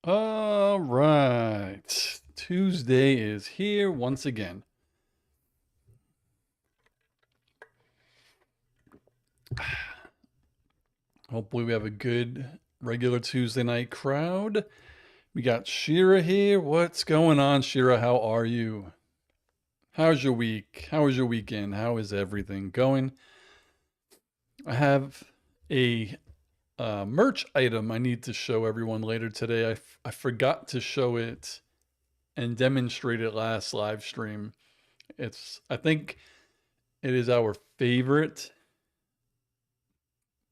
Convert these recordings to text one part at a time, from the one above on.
All right. Tuesday is here once again. Hopefully, we have a good regular Tuesday night crowd. We got Shira here. What's going on, Shira? How are you? How's your week? How was your weekend? How is everything going? I have a merch item I need to show everyone later today. I forgot to show it and demonstrate it last live stream. I think it is our favorite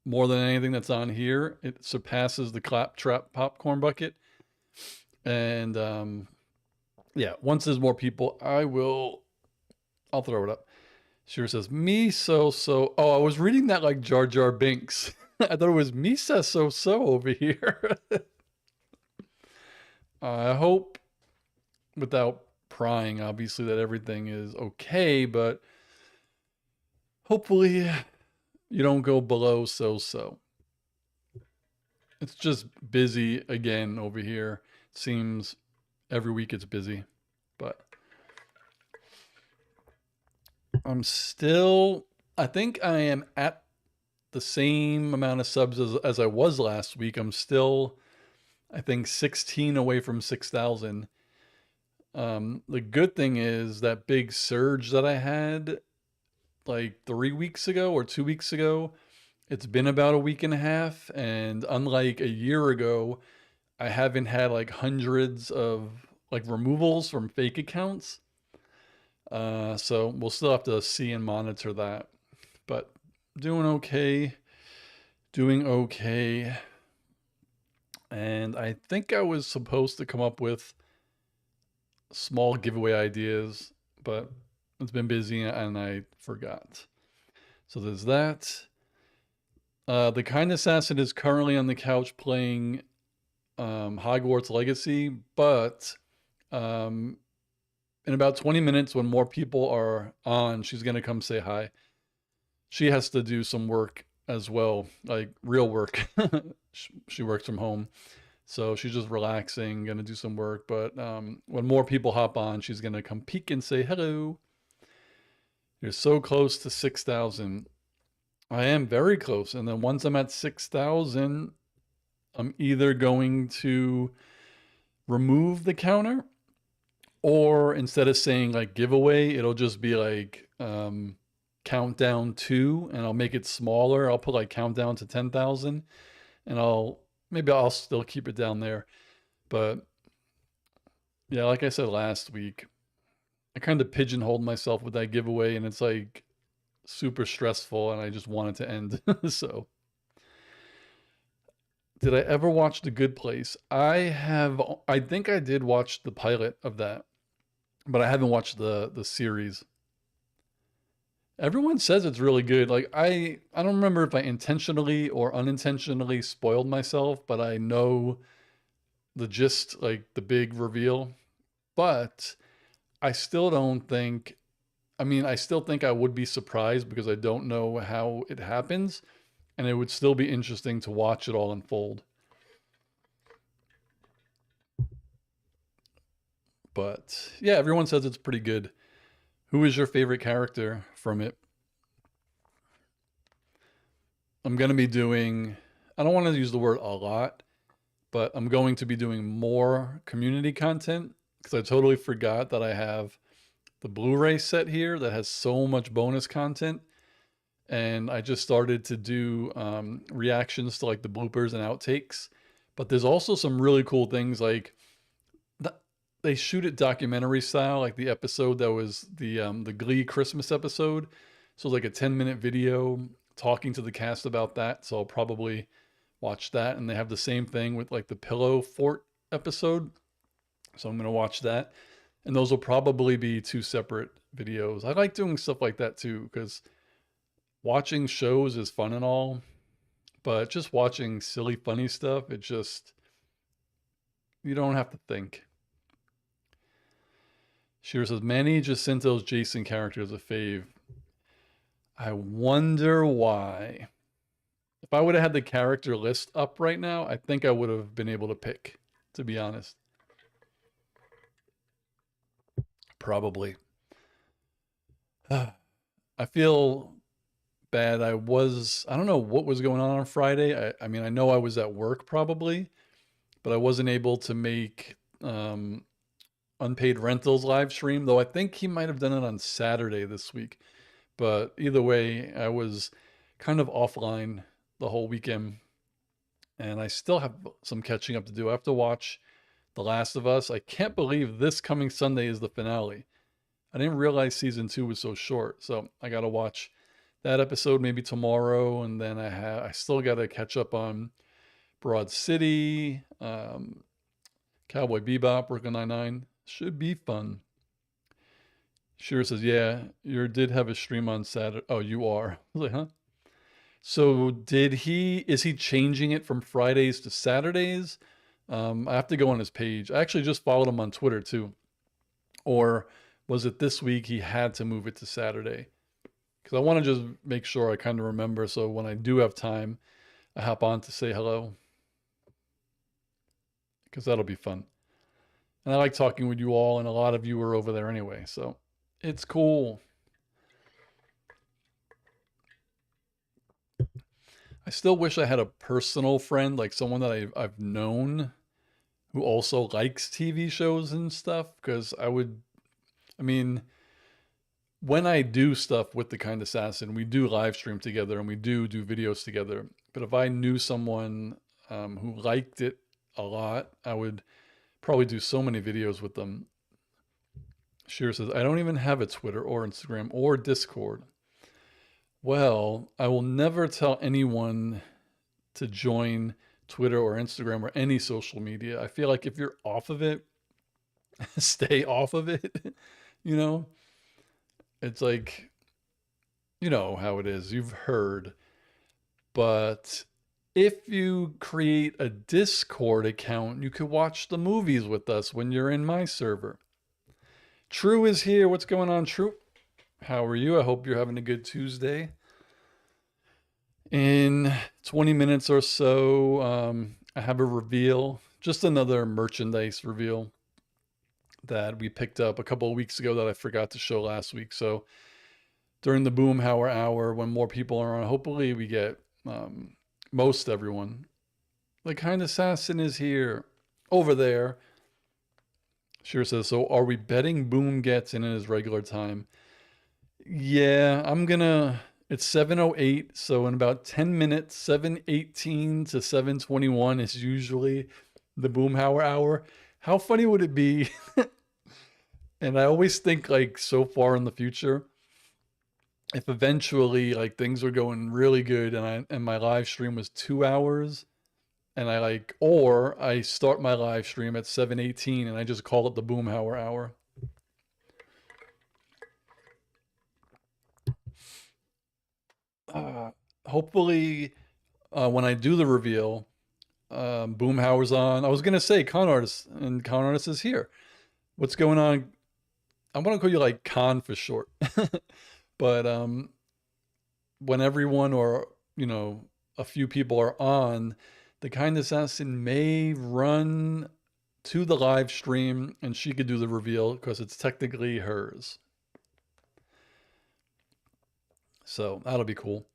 more than anything that's on here. It surpasses the Claptrap popcorn bucket. And yeah, once there's more people, I'll throw it up. Shira says, me so. Oh, I was reading that like Jar Jar Binks. I thought it was Misa so over here. I hope, without prying, obviously, that everything is okay, but hopefully you don't go below so. It's just busy again over here. It seems every week it's busy, but I think I am at the same amount of subs as I was last week. I'm still, I think, 16 away from 6,000. The good thing is that big surge that I had like 3 weeks ago or 2 weeks ago, it's been about a week and a half. And unlike a year ago, I haven't had like hundreds of like removals from fake accounts. So we'll still have to see and monitor that. But doing okay. Doing okay. And I think I was supposed to come up with small giveaway ideas, but it's been busy and I forgot. So there's that. The Kind Assassin is currently on the couch playing Hogwarts Legacy, but um, in about 20 minutes, when more people are on, she's going to come say hi. She has to do some work as well, like real work. She works from home. So she's just relaxing, going to do some work. But when more people hop on, she's going to come peek and say hello. You're so close to 6,000. I am very close. And then once I'm at 6,000, I'm either going to remove the counter, or instead of saying like giveaway, it'll just be like countdown to, and I'll make it smaller. I'll put like countdown to 10,000, and maybe I'll still keep it down there. But yeah, like I said last week, I kind of pigeonholed myself with that giveaway, and it's like super stressful, and I just want it to end. So, did I ever watch The Good Place? I think I did watch the pilot of that, but I haven't watched the series. Everyone says it's really good. Like I don't remember if I intentionally or unintentionally spoiled myself, but I know the gist, like the big reveal. But I still don't think I still think I would be surprised because I don't know how it happens, and it would still be interesting to watch it all unfold. But yeah, everyone says it's pretty good. Who is your favorite character from it? I'm going to be doing, I don't want to use the word a lot, but I'm going to be doing more community content because I totally forgot that I have the Blu-ray set here that has so much bonus content. And I just started to do reactions to like the bloopers and outtakes. But there's also some really cool things like they shoot it documentary style, like the episode that was the Glee Christmas episode. So it's like a 10-minute video talking to the cast about that. So I'll probably watch that. And they have the same thing with like the Pillow Fort episode. So I'm going to watch that. And those will probably be two separate videos. I like doing stuff like that too, because watching shows is fun and all, but just watching silly, funny stuff, you don't have to think. Shira says, Manny Jacinto's Jason character is a fave. I wonder why. If I would have had the character list up right now, I think I would have been able to pick. to be honest. Probably. I feel bad. I don't know what was going on Friday. I mean, I know I was at work probably, but I wasn't able to make unpaid rentals live stream, though I think he might have done it on Saturday this week. But either way, I was kind of offline the whole weekend, and I still have some catching up to do. I have to watch The Last of Us. I can't believe this coming Sunday is the finale. I didn't realize season 2 was so short, so I got to watch that episode maybe tomorrow, and then I still got to catch up on Broad City, Cowboy Bebop, Brooklyn Nine-Nine. Should be fun. Shira says, yeah, you did have a stream on Saturday. Oh, you are. I was like, huh? So is he changing it from Fridays to Saturdays? I have to go on his page. I actually just followed him on Twitter too. Or was it this week he had to move it to Saturday? Because I want to just make sure I kind of remember. So when I do have time, I hop on to say hello. Because that'll be fun. And I like talking with you all, and a lot of you are over there anyway. So it's cool. I still wish I had a personal friend, like someone that I've known who also likes TV shows and stuff. Because I mean, when I do stuff with the Kind Assassin, we do live stream together and we do videos together. But if I knew someone who liked it a lot, I would probably do so many videos with them. Shira says, I don't even have a Twitter or Instagram or Discord. Well, I will never tell anyone to join Twitter or Instagram or any social media. I feel like if you're off of it, stay off of it. You know, it's like, you know how it is. You've heard. But if you create a Discord account, you could watch the movies with us when you're in my server. True is here. What's going on, True? How are you? I hope you're having a good Tuesday. In 20 minutes or so, I have a reveal, just another merchandise reveal that we picked up a couple of weeks ago that I forgot to show last week. So during the Boomhauer hour, when more people are on, hopefully we get most everyone. The Kind Assassin is here. Over there. Shira says, so are we betting Boom gets in his regular time? Yeah, it's 7:08, so in about 10 minutes, 7:18 to 7:21 is usually the Boomhauer hour. How funny would it be? And I always think like so far in the future, if eventually like things were going really good and my live stream was 2 hours and or I start my live stream at 7:18 and I just call it the Boomhauer hour. Hopefully, when I do the reveal, Boomhauer's on. I was gonna say Con Artist, and Con Artist is here. What's going on? I want to call you like Con for short, but when everyone or a few people are on, the Kind Assassin may run to the live stream, and she could do the reveal because it's technically hers. So that'll be cool.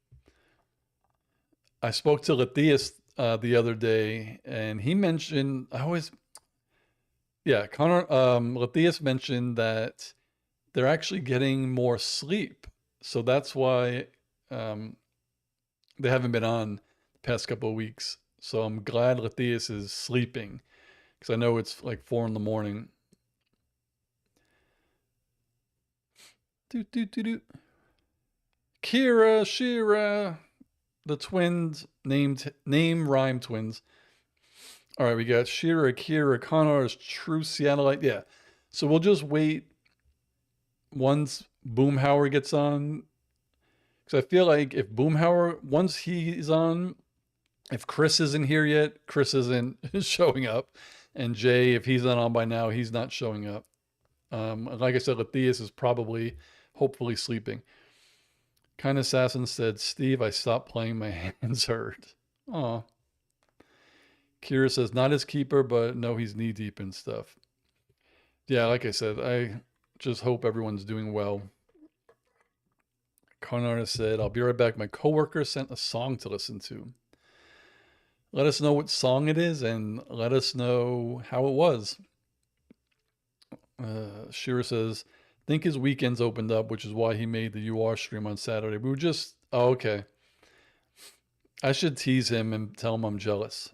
I spoke to Latias the other day, and he mentioned Latias mentioned that they're actually getting more sleep, so that's why they haven't been on the past couple of weeks. So I'm glad Latias is sleeping because I know it's like 4 in the morning. Do do do do. Kira, Shira, the twins, name rhyme twins. All right, we got Shira, Kira, Connor's True Seattleite. Yeah. So we'll just wait once Boomhauer gets on. Because I feel like if Boomhauer, once he's on, if Chris isn't here yet, Chris isn't showing up. And Jay, if he's not on by now, he's not showing up. Like I said, Latias is probably, hopefully sleeping. Kind Assassin said, Steve, I stopped playing, my hands hurt. Aw. Kira says, not his keeper, but no, he's knee deep in stuff. Yeah, like I said, I just hope everyone's doing well. Conrad said, I'll be right back. My coworker sent a song to listen to. Let us know what song it is and let us know how it was. Shira says, think his weekends opened up, which is why he made the UR stream on Saturday. We were just, oh, okay. I should tease him and tell him I'm jealous.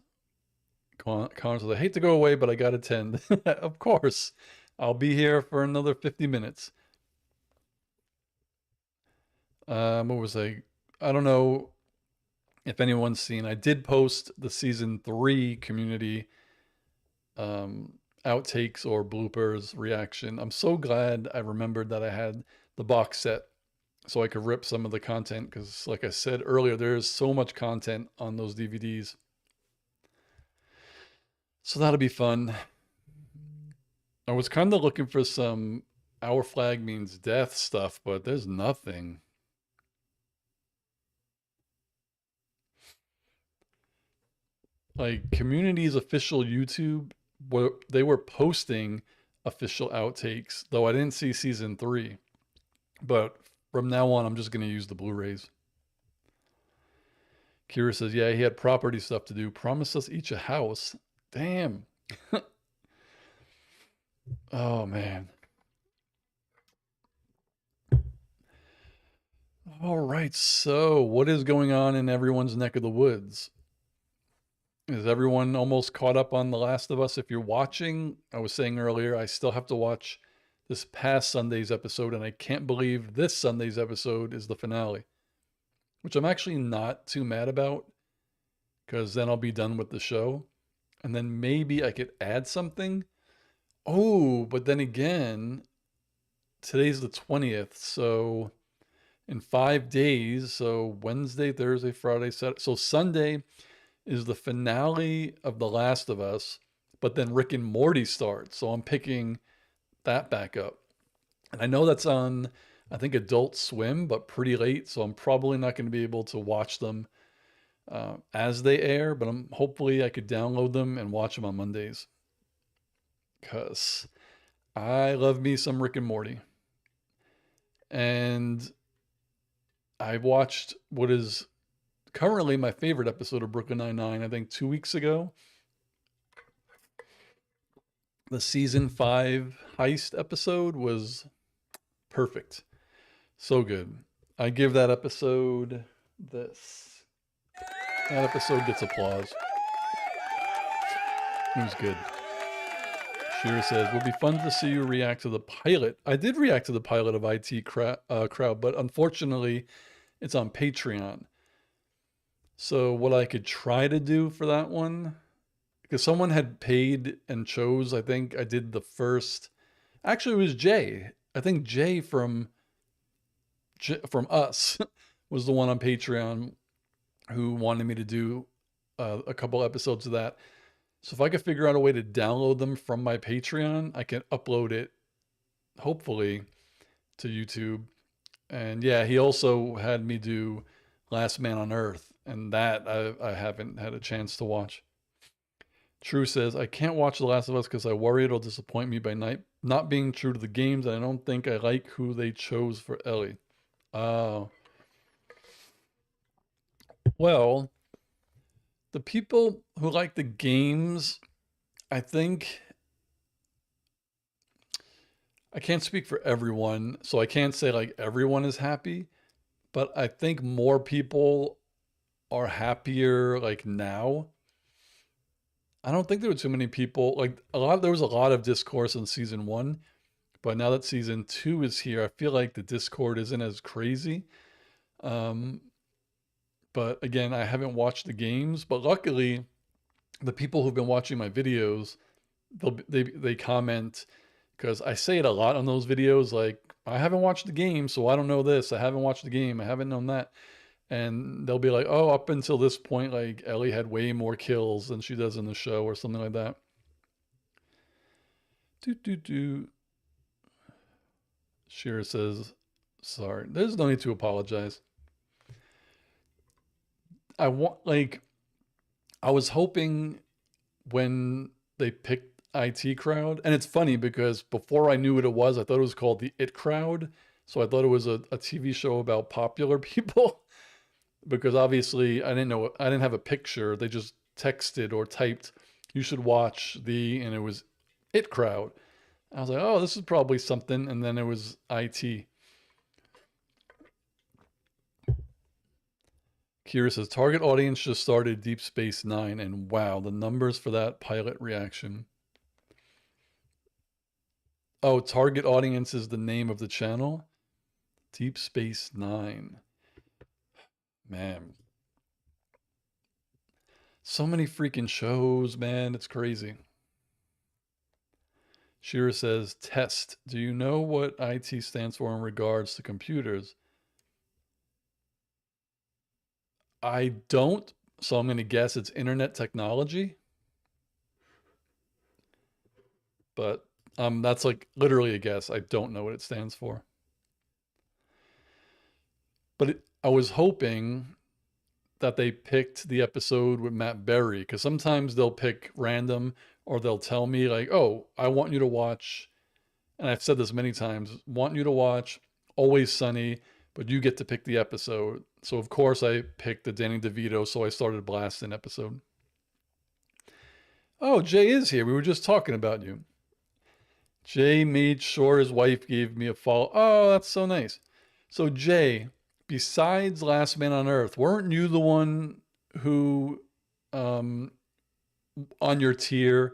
Connor says, I hate to go away, but I got to attend. Of course. I'll be here for another 50 minutes. What was I don't know if anyone's seen. I did post the season 3 community outtakes or bloopers reaction. I'm so glad I remembered that I had the box set so I could rip some of the content because, like I said earlier, there's so much content on those DVDs. So that'll be fun. I was kind of looking for some Our Flag Means Death stuff, but there's nothing. Like Community's official YouTube, they were posting official outtakes, though I didn't see season 3. But from now on, I'm just going to use the Blu-rays. Kira says, yeah, he had property stuff to do. Promised us each a house. Damn. Oh, man. All right, so what is going on in everyone's neck of the woods? Is everyone almost caught up on The Last of Us? If you're watching, I was saying earlier, I still have to watch this past Sunday's episode, and I can't believe this Sunday's episode is the finale, which I'm actually not too mad about, because then I'll be done with the show, and then maybe I could add something. Oh, but then again, today's the 20th, so in 5 days, so Wednesday, Thursday, Friday, Saturday, so Sunday is the finale of The Last of Us, but then Rick and Morty starts, so I'm picking that back up. And I know that's on, I think, Adult Swim, but pretty late, so I'm probably not going to be able to watch them as they air, but hopefully I could download them and watch them on Mondays. Because I love me some Rick and Morty. And I watched what is currently my favorite episode of Brooklyn Nine-Nine, I think 2 weeks ago. The season 5 heist episode was perfect. So good. I give that episode this. That episode gets applause. It was good. Shira says, would be fun to see you react to the pilot. I did react to the pilot of IT Crowd, but unfortunately, it's on Patreon. So what I could try to do for that one, because someone had paid and chose, I think I did the first, actually it was Jay. I think Jay from us was the one on Patreon who wanted me to do a couple episodes of that. So if I could figure out a way to download them from my Patreon, I can upload it, hopefully, to YouTube. And yeah, he also had me do Last Man on Earth, and that I haven't had a chance to watch. True says, I can't watch The Last of Us because I worry it'll disappoint me by not being true to the games, and I don't think I like who they chose for Ellie. Well, the people who like the games, I think, I can't speak for everyone, so I can't say like everyone is happy, but I think more people are happier like now. I don't think there were too many people, like there was a lot of discourse in season 1, but now that season 2 is here, I feel like the Discord isn't as crazy. But again, I haven't watched the games, but luckily the people who've been watching my videos, they comment, because I say it a lot on those videos, like, I haven't watched the game, so I don't know this. I haven't watched the game. I haven't known that. And they'll be like, oh, up until this point, like, Ellie had way more kills than she does in the show or something like that. Shira says, sorry. There's no need to apologize. I was hoping when they picked IT Crowd. And it's funny because before I knew what it was, I thought it was called the It Crowd. So I thought it was a TV show about popular people because obviously I didn't know, I didn't have a picture. They just texted or typed, you should watch and it was It Crowd. I was like, oh, this is probably something. And then it was IT. Kira says, target audience just started Deep Space Nine. And wow, the numbers for that pilot reaction. Oh, target audience is the name of the channel. Deep Space Nine. Man. So many freaking shows, man. It's crazy. Shira says, test. Do you know what IT stands for in regards to computers? I don't, so I'm going to guess it's internet technology. But that's like literally a guess. I don't know what it stands for. But I was hoping that they picked the episode with Matt Berry because sometimes they'll pick random or they'll tell me, like, oh, I want you to watch, and I've said this many times, want you to watch Always Sunny, but you get to pick the episode. So, of course, I picked the Danny DeVito, so I started blasting episode. Oh, Jay is here. We were just talking about you. Jay made sure his wife gave me a follow. Oh, that's so nice. So, Jay, besides Last Man on Earth, weren't you the one who, um, on your tier,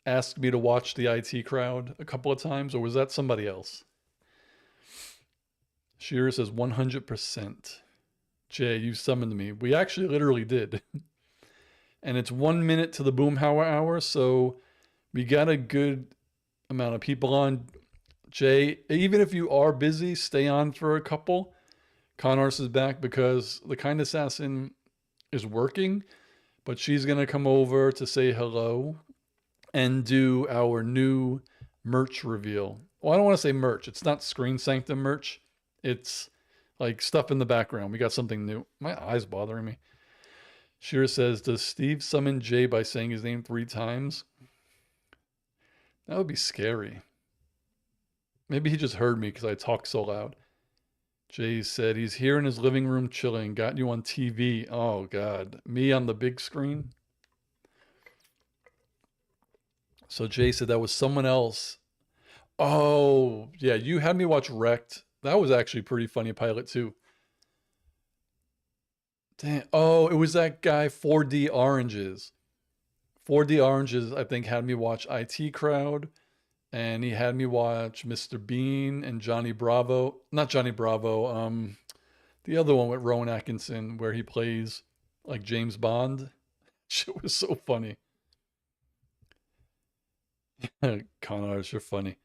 asked me to watch the IT Crowd a couple of times, or was that somebody else? Shearer says 100%. Jay, you summoned me. We actually literally did. And it's 1 minute to the Boomhauer hour, so we got a good amount of people on. Jay, even if you are busy, stay on for a couple. Connors is back because the kind assassin is working, but she's going to come over to say hello and do our new merch reveal. Well, I don't want to say merch. It's not Screen Sanctum merch. It's like stuff in the background. We got something new. My eye's bothering me. Shira says, does Steve summon Jay by saying his name 3 times? That would be scary. Maybe he just heard me because I talk so loud. Jay said he's here in his living room chilling. Got you on TV. Oh, God. Me on the big screen? So Jay said that was someone else. Oh, yeah. You had me watch Wrecked. That was actually pretty funny pilot, too. Damn. Oh, it was that guy, 4D Oranges. 4D Oranges, I think, had me watch IT Crowd. And he had me watch Mr. Bean and Johnny Bravo. Not Johnny Bravo. The other one with Rowan Atkinson, where he plays like James Bond. Shit was so funny. Connors, you're funny.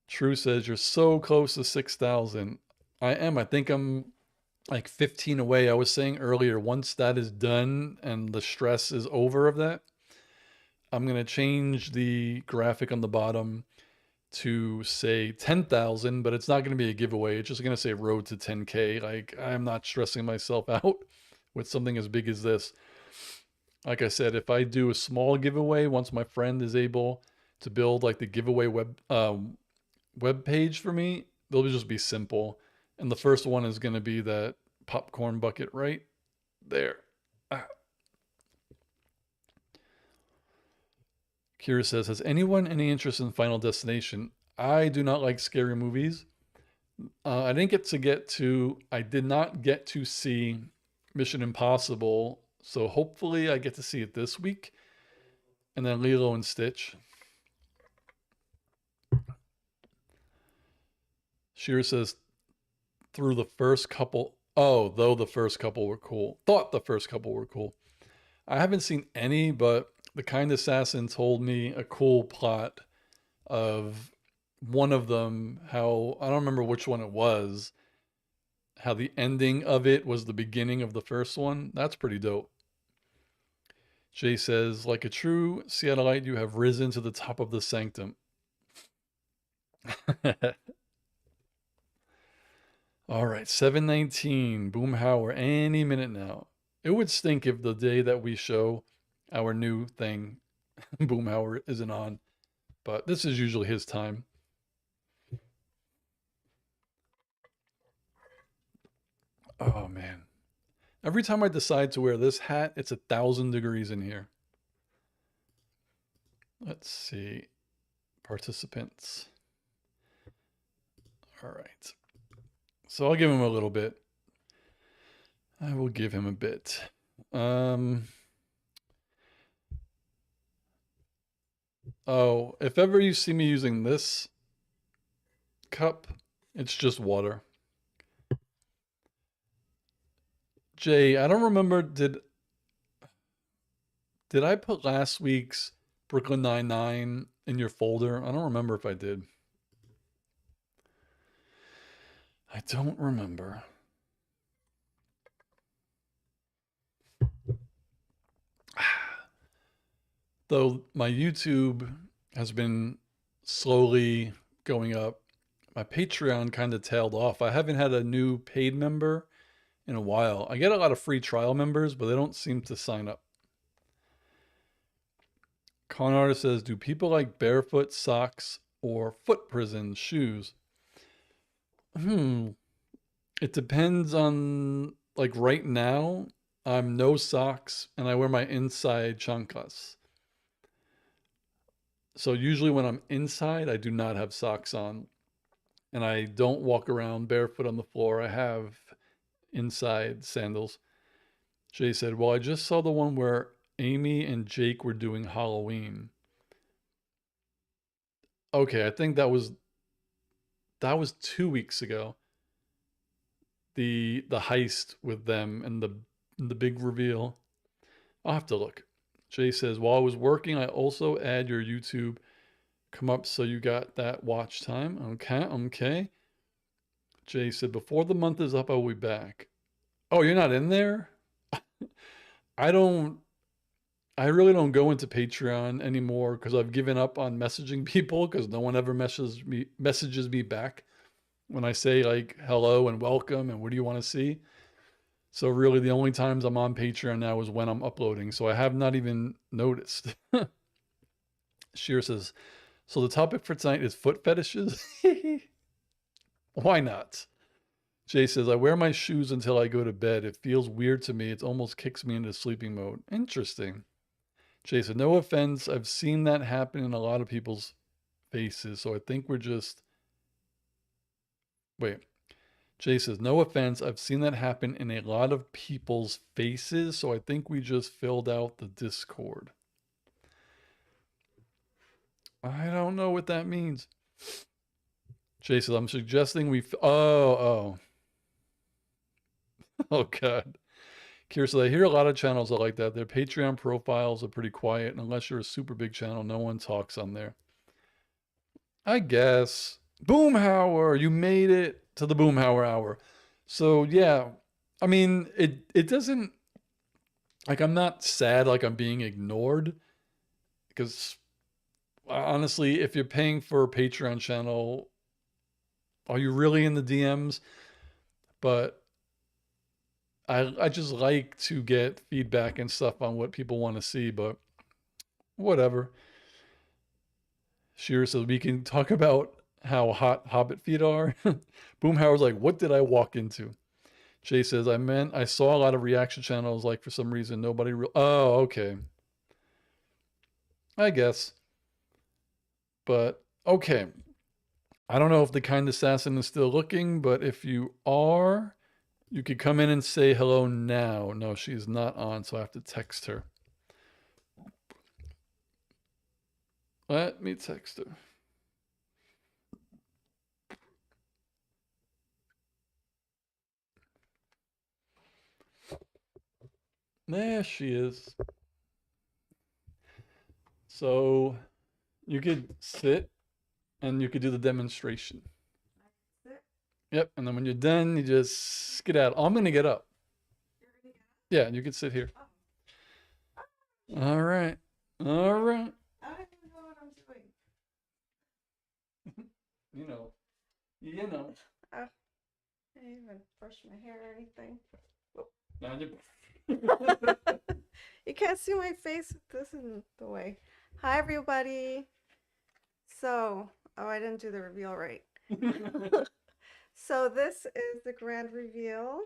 True says you're so close to 6,000. I am. I think I'm like 15 away. I was saying earlier, once that is done and the stress is over of that, I'm going to change the graphic on the bottom to say 10,000, but it's not going to be a giveaway. It's just going to say road to 10K. Like, I'm not stressing myself out with something as big as this. Like I said, if I do a small giveaway, once my friend is able to build like the giveaway web page for me, they'll just be simple. And the first one is going to be that popcorn bucket right there. Ah. Kira says, has anyone any interest in Final Destination? I do not like scary movies. I did not get to see Mission Impossible. So hopefully I get to see it this week. And then Lilo and Stitch. Shira says, through the first couple. Oh, though the first couple were cool. Thought the first couple were cool. I haven't seen any, but the kind assassin told me a cool plot of one of them, how I don't remember which one it was, how the ending of it was the beginning of the first one. That's pretty dope. Jay says, like a true Seattleite, you have risen to the top of the sanctum. All right, 7:19, Boomhauer, any minute now. It would stink if the day that we show our new thing. Boomhauer isn't on, but this is usually his time. Oh man. Every time I decide to wear this hat, it's 1,000 degrees in here. Let's see. Participants. All right. So I'll give him a little bit. I will give him a bit. Oh, if ever you see me using this cup, it's just water. Jay, I don't remember, did I put last week's Brooklyn Nine-Nine in your folder? I don't remember if I did. I don't remember. Though my YouTube has been slowly going up, my Patreon kind of tailed off. I haven't had a new paid member in a while. I get a lot of free trial members, but they don't seem to sign up. Con Artist says, do people like barefoot socks or foot prison shoes? It depends on, like right now, I'm no socks and I wear my inside chanclas. So usually when I'm inside, I do not have socks on and I don't walk around barefoot on the floor. I have inside sandals. Jay said, well, I just saw the one where Amy and Jake were doing Halloween. Okay, I think that was 2 weeks ago. The heist with them and the big reveal. I'll have to look. Jay says, while I was working, I also add your YouTube come up so you got that watch time. Okay. Jay said, before the month is up, I'll be back. Oh, you're not in there? I don't I really don't go into Patreon anymore because I've given up on messaging people because no one ever messages me back when I say like hello and welcome and what do you want to see. So really the only times I'm on Patreon now is when I'm uploading. So I have not even noticed. Sheer says, so the topic for tonight is foot fetishes. Why not? Jay says, I wear my shoes until I go to bed. It feels weird to me. It almost kicks me into sleeping mode. Interesting. Jay said, no offense. I've seen that happen in a lot of people's faces. So I think we're just. Wait. Jay says, no offense. I've seen that happen in a lot of people's faces. So I think we just filled out the Discord. I don't know what that means. Jay says, I'm suggesting we. Oh. Oh, God. Kira says, I hear a lot of channels are like that. Their Patreon profiles are pretty quiet. And unless you're a super big channel, no one talks on there. I guess. Boomhauer, you made it to the Boomhauer hour. So, yeah. I mean, it doesn't. Like, I'm not sad like I'm being ignored. Because, honestly, if you're paying for a Patreon channel, are you really in the DMs? But I just like to get feedback and stuff on what people want to see, but whatever. Sheer says we can talk about how hot Hobbit feet are. Boomhauer's like, what did I walk into? Jay says, I saw a lot of reaction channels, like for some reason nobody oh, okay. I guess. But okay. I don't know if the kind assassin is still looking, but if you are, you could come in and say hello now. No, she's not on, so I have to text her. Let me text her. There she is. So you could sit and you could do the demonstration. Yep, and then when you're done, you just get out. I'm gonna get up. Yeah, you could sit here. All right. All right. I don't even know what I'm doing. You know. You know. I didn't even brush my hair or anything. Now you You can't see my face with this in the way. Hi, everybody. So, oh, I didn't do the reveal right. So this is the grand reveal.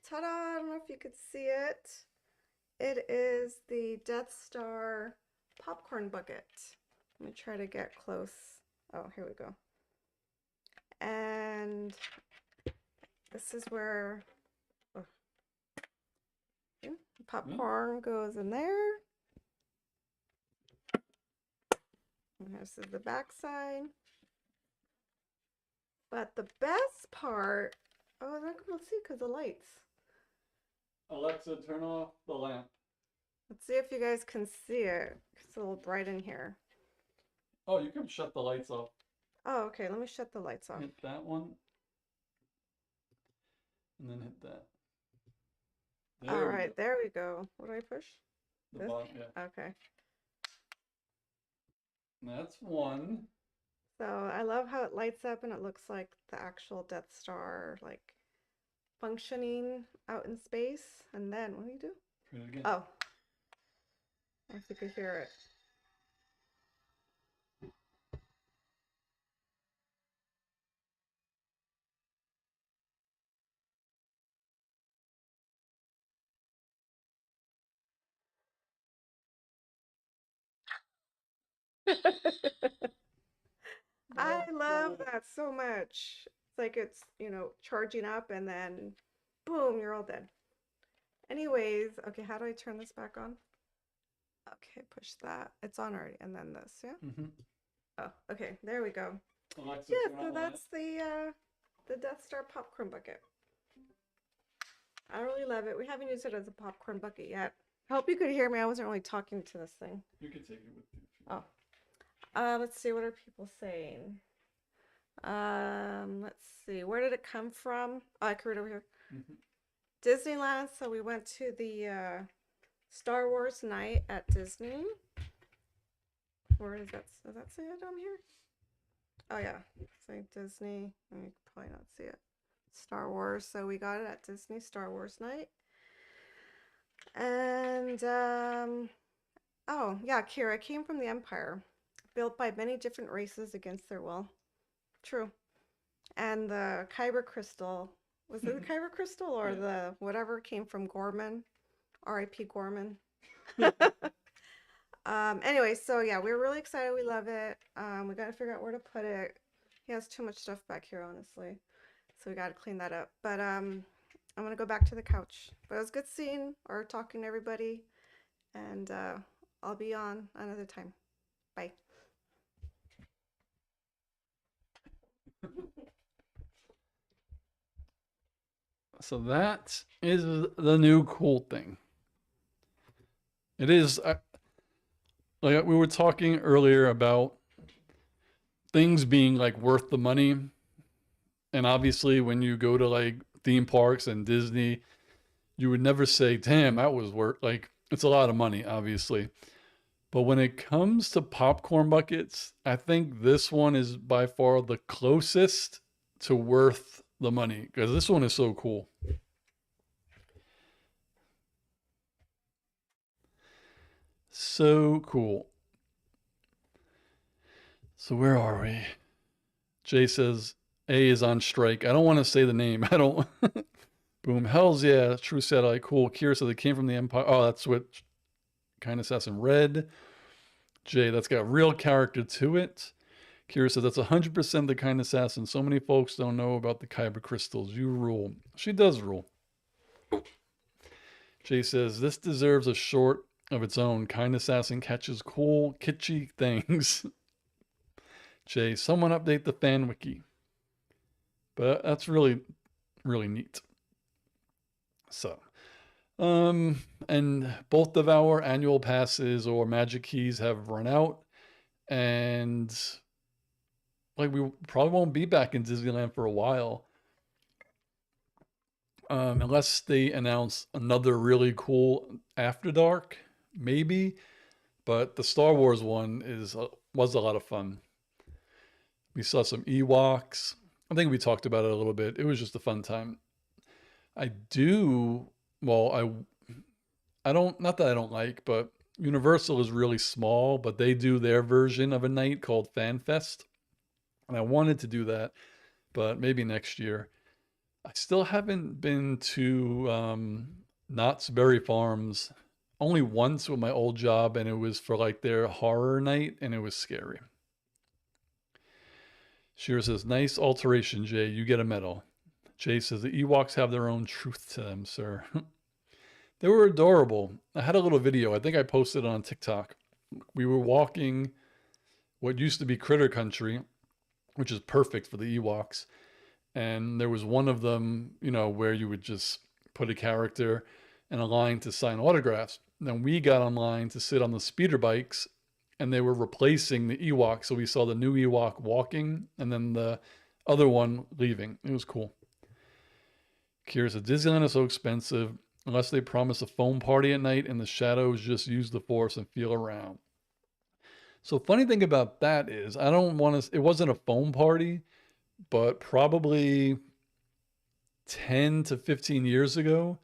Ta-da! I don't know if you could see it. It is the Death Star popcorn bucket. Let me try to get close. Oh, here we go. And this is where popcorn goes in there. And this is the back side. But the best part, oh, I'm not going to see because the lights. Alexa, turn off the lamp. Let's see if you guys can see it. It's a little bright in here. Oh, you can shut the lights off. Oh, okay. Let me shut the lights off. Hit that one. And then hit that. All right, there we go. What do I push? The bottom, yeah. Okay. That's one. So I love how it lights up and it looks like the actual Death Star, like functioning out in space. And then, what do you do? Try it again. Oh, if you could hear it. I love that so much. It's like it's, charging up and then boom, you're all dead. Anyways, okay, how do I turn this back on? Okay, push that. It's on already. And then this, yeah? Mm-hmm. Oh, okay, there we go. Alexa, Yeah, turn so on that's the Death Star popcorn bucket. I really love it. We haven't used it as a popcorn bucket yet. I hope you could hear me. I wasn't really talking to this thing. You can take it with you. Oh. Let's see, what are people saying? Let's see. Where did it come from? Oh, I can read over here. Disneyland. So we went to the Star Wars night at Disney. Where is that? Does that say it on here? Oh yeah, it's like Disney. You can probably not see it. Star Wars. So we got it at Disney Star Wars night. And oh yeah, Kira came from the Empire, built by many different races against their will. True. And the Kyber crystal, was it the Kyber crystal or Yeah. the whatever came from Gorman? R.I.P. Gorman. Anyway, so yeah, we're really excited. We love it. We got to figure out where to put it. He has too much stuff back here, honestly. So we got to clean that up. But I'm gonna go back to the couch. But it was good seeing or talking to everybody. And I'll be on another time. Bye. So that is the new cool thing. It is like we were talking earlier about things being like worth the money. And obviously when you go to like theme parks and Disney, you would never say, "Damn, that was worth like it's a lot of money, obviously." But when it comes to popcorn buckets, I think this one is by far the closest to worth the money because this one is so cool. So cool. So where are we? Jay says A is on strike. I don't want to say the name. I don't. Boom. Hells yeah. True satellite. Cool. Kira said they came from the Empire. Oh, that's what kind of assassin red. Jay, that's got real character to it. Kira says that's 100% the kind assassin. So many folks don't know about the Kyber crystals. You rule. She does rule. Jay says this deserves a short of its own. Kind assassin catches cool, kitschy things. Jay, someone update the fan wiki. But that's really, really neat. So, and both of our annual passes or magic keys have run out, and like we probably won't be back in Disneyland for a while, unless they announce another really cool After Dark, maybe. But the Star Wars one was a lot of fun. We saw some Ewoks. I think we talked about it a little bit. It was just a fun time. I do. Well, I don't, not that I don't like, but Universal is really small, but they do their version of a night called Fan Fest. And I wanted to do that, but maybe next year. I still haven't been to Knott's Berry Farms only once with my old job, and it was for like their horror night, and it was scary. Shira says, nice alteration, Jay. You get a medal. Jay says, the Ewoks have their own truth to them, sir. They were adorable. I had a little video. I think I posted it on TikTok. We were walking what used to be Critter Country, which is perfect for the Ewoks. And there was one of them, you know, where you would just put a character in a line to sign autographs. Then we got online to sit on the speeder bikes, and they were replacing the Ewok. So we saw the new Ewok walking and then the other one leaving. It was cool. Kira said, Disneyland is so expensive unless they promise a foam party at night and the shadows just use the force and feel around. So funny thing about that is I don't want to, it wasn't a foam party, but probably 10 to 15 years ago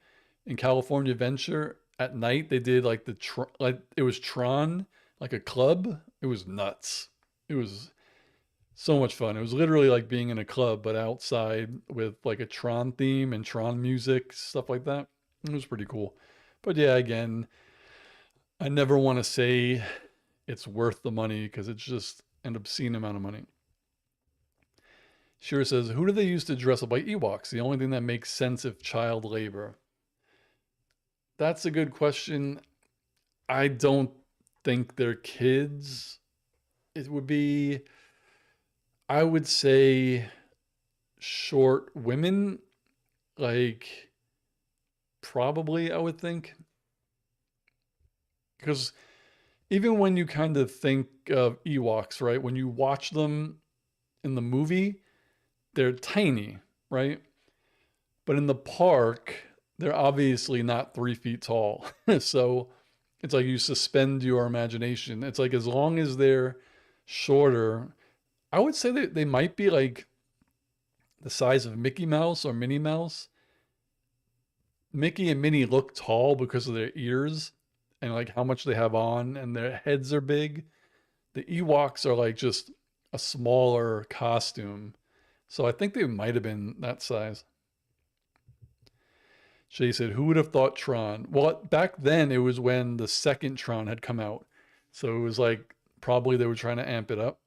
in California Adventure at night, they did like like it was Tron, like a club. It was nuts. It was so much fun. It was literally like being in a club, but outside with like a Tron theme and Tron music, stuff like that. It was pretty cool. But yeah, again, I never want to say it's worth the money because it's just an obscene amount of money. Shira says, who do they use to dress up like Ewoks? The only thing that makes sense if child labor. That's a good question. I don't think they're kids. It would be, I would say, short women, like probably, I would think. Because even when you kind of think of Ewoks, right? When you watch them in the movie, they're tiny, right? But in the park, they're obviously not 3 feet tall. So it's like you suspend your imagination. It's like as long as they're shorter, I would say that they might be like the size of Mickey Mouse or Minnie Mouse. Mickey and Minnie look tall because of their ears and like how much they have on, and their heads are big. The Ewoks are like just a smaller costume. So I think they might have been that size. Shay said, who would have thought Tron? Well, back then it was when the second Tron had come out. So it was like probably they were trying to amp it up.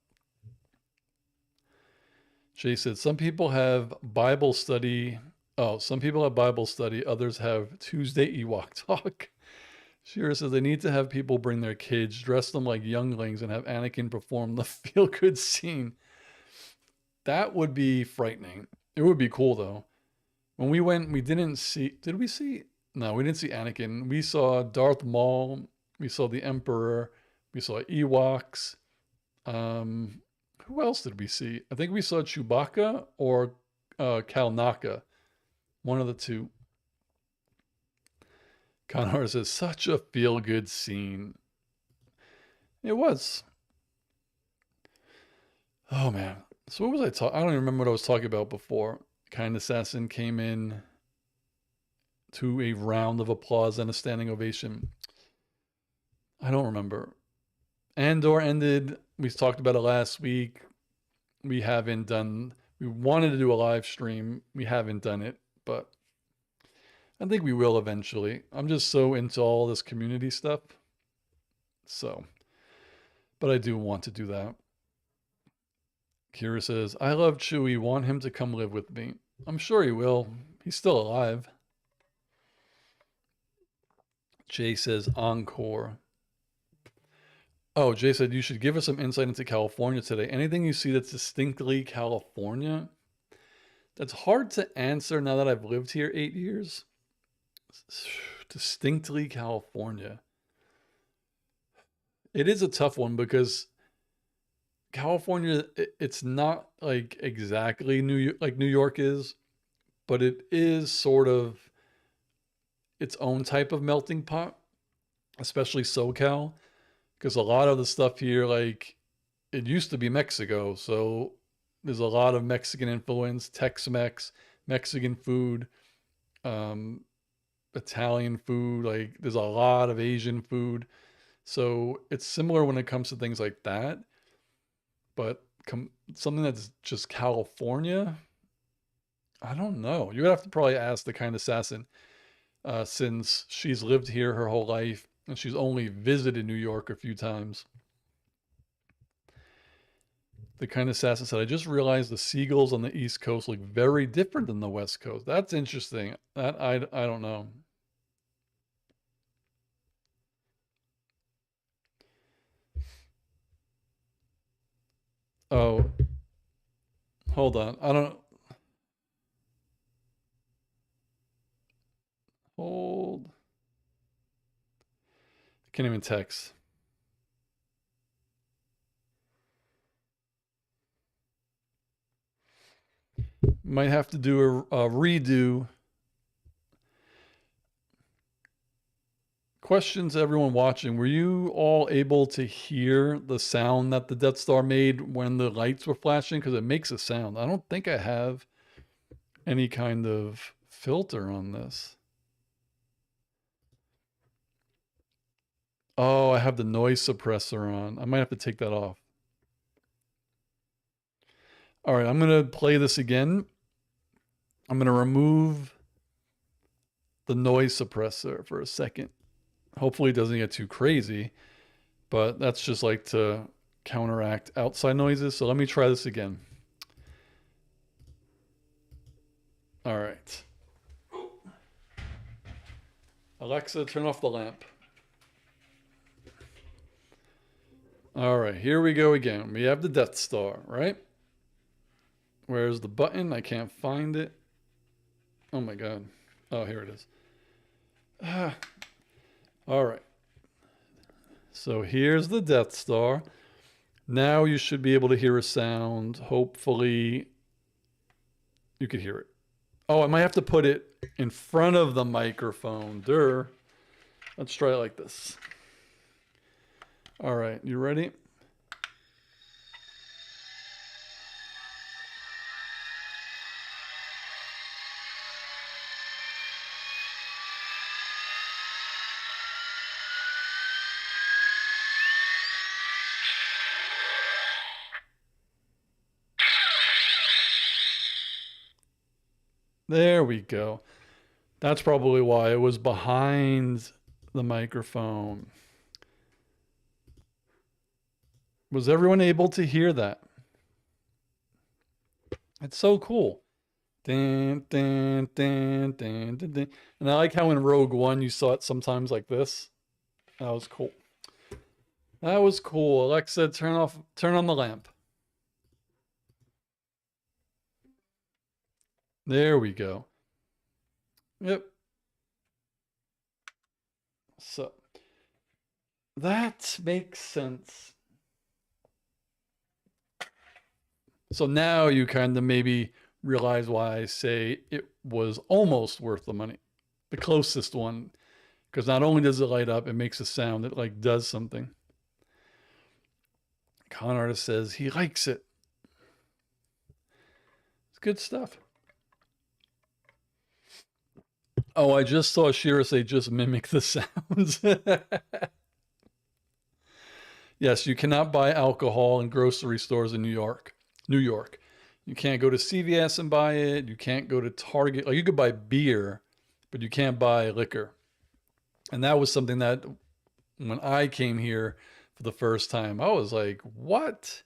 Shay said, some people have Bible study. Oh, some people have Bible study. Others have Tuesday Ewok talk. Shira says they need to have people bring their kids, dress them like younglings, and have Anakin perform the feel good scene. That would be frightening. It would be cool though. When we went, we didn't see. Did we see? No, we didn't see Anakin. We saw Darth Maul. We saw the Emperor. We saw Ewoks. Who else did we see? I think we saw Chewbacca or Kalnaka. One of the two. Connor says, such a feel-good scene. It was. Oh man. So what was I talking? I don't even remember what I was talking about before. Kind Assassin came in to a round of applause and a standing ovation. I don't remember. Andor ended. We talked about it last week. We haven't done. We wanted to do a live stream. We haven't done it, but I think we will eventually. I'm just so into all this community stuff. So, but I do want to do that. Kira says, I love Chewie. Want him to come live with me. I'm sure he will. He's still alive. Jay says, encore. Oh, Jay said, you should give us some insight into California today. Anything you see that's distinctly California? That's hard to answer now that I've lived here 8 years. Distinctly California. It is a tough one because California, it's not like exactly New York is, but it is sort of its own type of melting pot, especially SoCal, because a lot of the stuff here, like it used to be Mexico, so there's a lot of Mexican influence, Tex-Mex, Mexican food. Italian food. Like there's a lot of Asian food. So it's similar when it comes to things like that. But something that's just California, I don't know. You would have to probably ask the kind assassin, since she's lived here her whole life and she's only visited New York a few times. The kind assassin said, I just realized the seagulls on the East Coast look very different than the West Coast. That's interesting. That I don't know. Oh, hold on. I don't hold. I can't even text. Might have to do a redo. Questions, everyone watching. Were you all able to hear the sound that the Death Star made when the lights were flashing? Because it makes a sound. I don't think I have any kind of filter on this. Oh, I have the noise suppressor on. I might have to take that off. All right, I'm going to play this again. I'm going to remove the noise suppressor for a second. Hopefully it doesn't get too crazy, but that's just like to counteract outside noises. So let me try this again. All right. Alexa, turn off the lamp. All right, here we go again. We have the Death Star, right? Where's the button? I can't find it. Oh my God. Oh, here it is. Ah. All right. So here's the Death Star. Now you should be able to hear a sound. Hopefully you could hear it. Oh, I might have to put it in front of the microphone. Durr. Let's try it like this. All right, you ready? There we go. That's probably why it was behind the microphone. Was everyone able to hear that? It's so cool. Dun, dun, dun, dun, dun, dun. And I like how in Rogue One you saw it sometimes like this. That was cool. That was cool. Alexa, turn on the lamp. There we go. Yep. So that makes sense. So now you kind of maybe realize why I say it was almost worth the money. The closest one. Because not only does it light up, it makes a sound. It like does something. Con artist says he likes it. It's good stuff. Oh, I just saw Shira say just mimic the sounds. Yes, you cannot buy alcohol in grocery stores in New York. New York. You can't go to CVS and buy it. You can't go to Target. Like you could buy beer, but you can't buy liquor. And that was something that when I came here for the first time, I was like, what?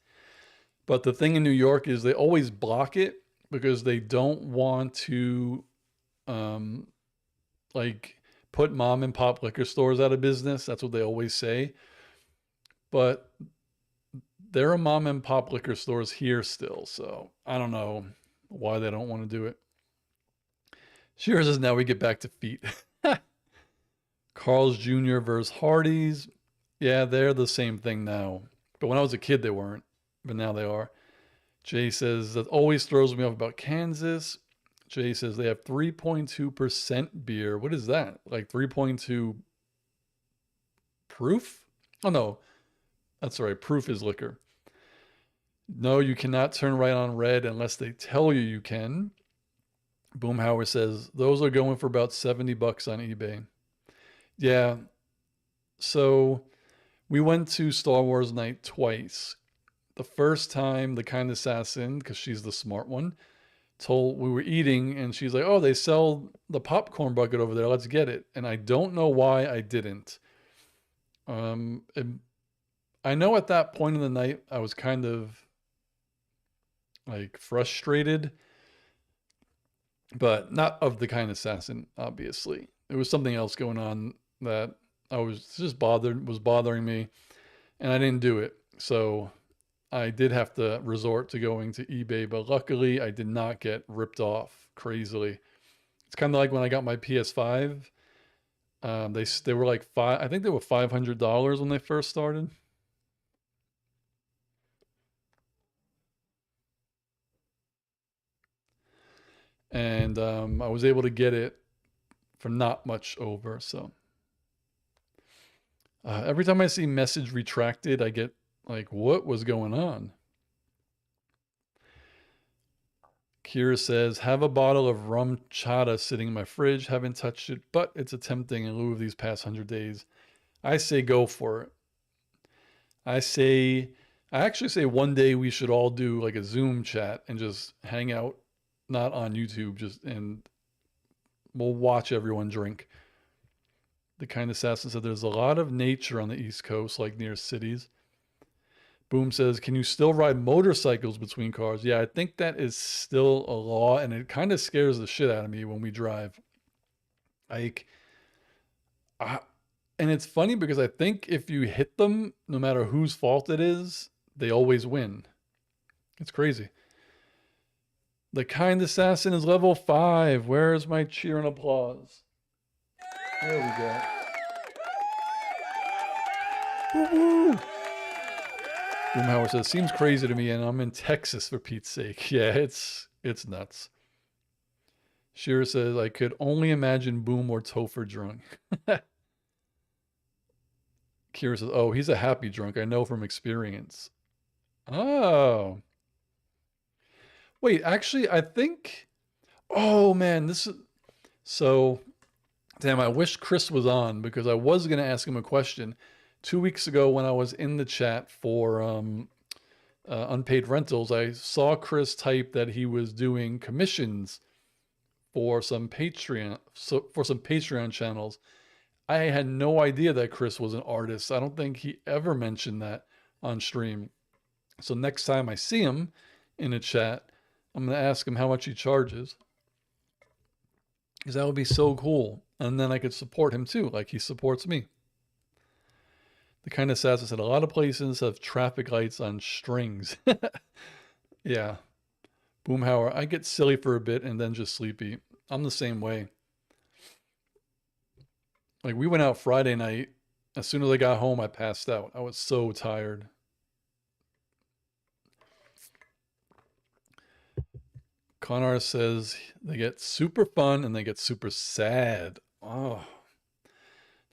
But the thing in New York is they always block it because they don't want to um, like put mom and pop liquor stores out of business. That's what they always say. But there are mom and pop liquor stores here still. So I don't know why they don't want to do it. Shears says now we get back to feet. Carl's Jr. versus Hardee's. Yeah, they're the same thing now. But when I was a kid, they weren't. But now they are. Jay says that always throws me off about Kansas. Jay says they have 3.2% beer. What is that? Like 3.2 proof? Oh, no. That's right. Proof is liquor. No, you cannot turn right on red unless they tell you you can. Boomhauer says those are going for about $70 on eBay. Yeah. So we went to Star Wars night twice. The first time, the kind assassin, because she's the smart one, told we were eating, and she's like, "Oh, they sell the popcorn bucket over there. Let's get it." And I don't know why I didn't. And I know at that point in the night I was kind of like frustrated, but not of the kind assassin. Obviously, there was something else going on that I was just bothering me, and I didn't do it. So I did have to resort to going to eBay, but luckily I did not get ripped off crazily. It's kind of like when I got my PS5. They were like five. I think they were $500 when they first started, and I was able to get it for not much over. So every time I see message retracted, I get like, what was going on? Kira says, have a bottle of rum chata sitting in my fridge. Haven't touched it, but it's tempting in lieu of these past 100 days. I say go for it. I say, I actually say one day we should all do like a Zoom chat and just hang out, not on YouTube, just and we'll watch everyone drink. The kind assassin said there's a lot of nature on the East Coast, like near cities. Boom says, can you still ride motorcycles between cars? Yeah, I think that is still a law, and it kind of scares the shit out of me when we drive. Like, I, and it's funny because I think if you hit them, no matter whose fault it is, they always win. It's crazy. The kind assassin is level 5. Where's my cheer and applause? There we go. Woo-woo! Boomhauer says, seems crazy to me, and I'm in Texas for Pete's sake. Yeah, it's nuts. Shira says, I could only imagine Boom or Topher drunk. Kira says, oh, he's a happy drunk. I know from experience. Oh. Wait, actually, I think. Oh, man. This is. So, damn, I wish Chris was on because I was going to ask him a question. 2 weeks ago, when I was in the chat for unpaid rentals, I saw Chris type that he was doing commissions for some Patreon channels. I had no idea that Chris was an artist. I don't think he ever mentioned that on stream. So next time I see him in a chat, I'm going to ask him how much he charges. Because that would be so cool. And then I could support him too, like he supports me. The kind of says that a lot of places have traffic lights on strings. Yeah. Boomhauer, I get silly for a bit and then just sleepy. I'm the same way. Like we went out Friday night. As soon as I got home, I passed out. I was so tired. Connor says they get super fun and they get super sad. Oh,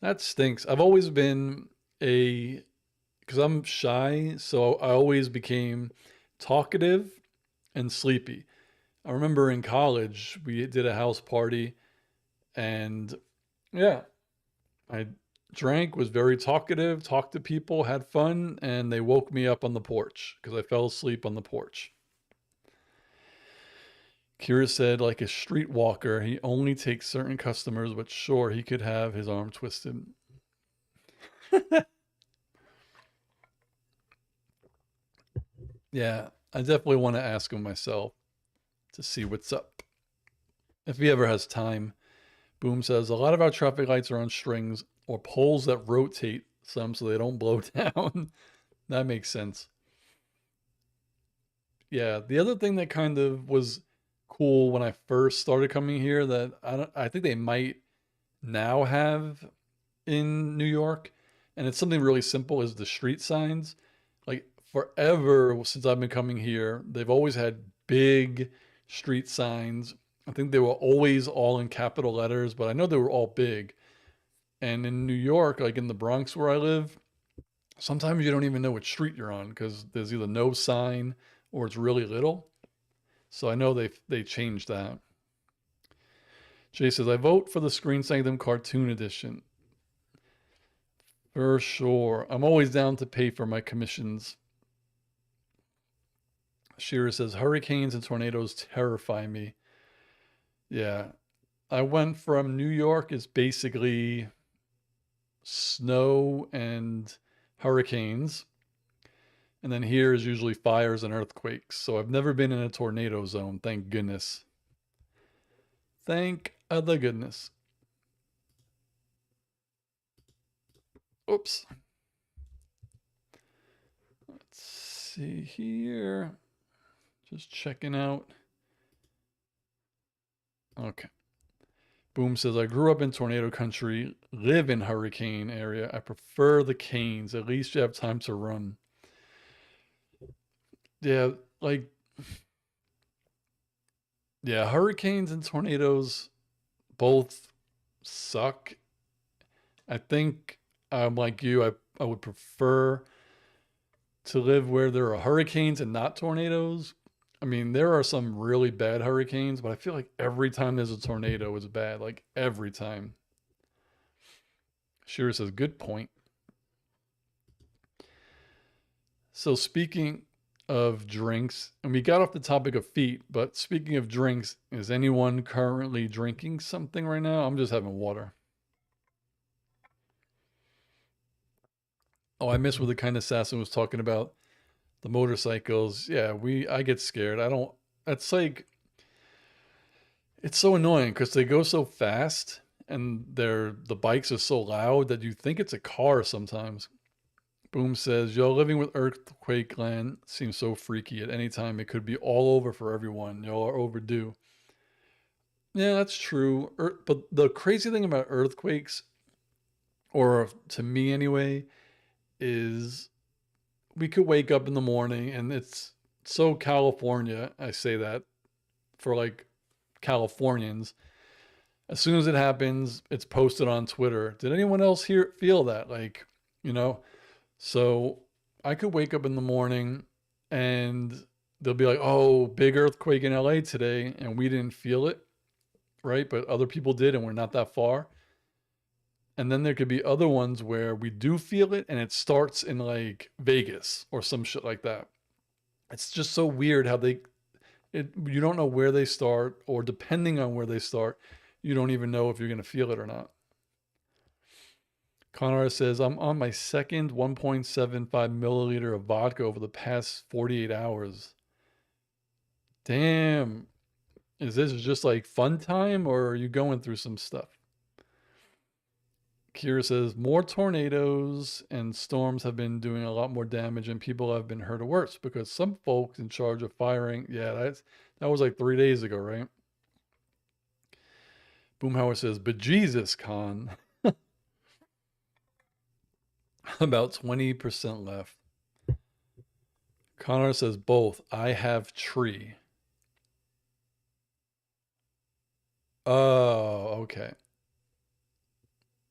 that stinks. I've always been because I'm shy, so I always became talkative and sleepy. I remember in college, we did a house party, and yeah, I drank, was very talkative, talked to people, had fun, and they woke me up on the porch because I fell asleep on the porch. Kira said, like a streetwalker, he only takes certain customers, but sure, he could have his arm twisted. Yeah, I definitely want to ask him myself to see what's up. If he ever has time. Boom says, a lot of our traffic lights are on strings or poles that rotate some so they don't blow down. That makes sense. Yeah, the other thing that kind of was cool when I first started coming here that I think they might now have in New York, and it's something really simple, is the street signs. Like forever since I've been coming here, they've always had big street signs. I think they were always all in capital letters, but I know they were all big. And in New York, like in the Bronx where I live, sometimes you don't even know which street you're on because there's either no sign or it's really little. So I know they changed that. Jay says, I vote for the Screen Sanctum Cartoon Edition. For sure. I'm always down to pay for my commissions. Shearer says, hurricanes and tornadoes terrify me. Yeah. I went from New York is basically snow and hurricanes. And then here is usually fires and earthquakes. So I've never been in a tornado zone, thank goodness. Thank the goodness. Oops. Let's see here. Just checking out. Okay. Boom says, I grew up in tornado country, live in hurricane area. I prefer the canes. At least you have time to run. Yeah, like, yeah, hurricanes and tornadoes both suck. I think I'm like you. I would prefer to live where there are hurricanes and not tornadoes. I mean, there are some really bad hurricanes, but I feel like every time there's a tornado, it's bad. Like every time. Shearer says, good point. So speaking of drinks, and we got off the topic of feet, but speaking of drinks, is anyone currently drinking something right now? I'm just having water. Oh, I missed what the kind assassin was talking about. The motorcycles. Yeah, I get scared. I don't, that's like, it's so annoying because they go so fast and the bikes are so loud that you think it's a car sometimes. Boom says, yo, living with earthquake land seems so freaky. At any time, it could be all over for everyone. Y'all are overdue. Yeah, that's true. But the crazy thing about earthquakes, or to me anyway, is we could wake up in the morning and it's so California. I say that for like Californians. As soon as it happens, it's posted on Twitter. Did anyone else feel that? Like, you know, so I could wake up in the morning and they'll be like, oh, big earthquake in LA today. And we didn't feel it, right? But other people did, and we're not that far. And then there could be other ones where we do feel it and it starts in like Vegas or some shit like that. It's just so weird how you don't know where they start, or depending on where they start, you don't even know if you're going to feel it or not. Connor says, I'm on my second 1.75 milliliter of vodka over the past 48 hours. Damn. Is this just like fun time, or are you going through some stuff? Kira says, more tornadoes and storms have been doing a lot more damage and people have been hurt or worse because some folks in charge of firing. Yeah, that was like 3 days ago, right? Boomhauer says, but Jesus, Con. About 20% left. Connor says, both. I have tree. Oh, okay.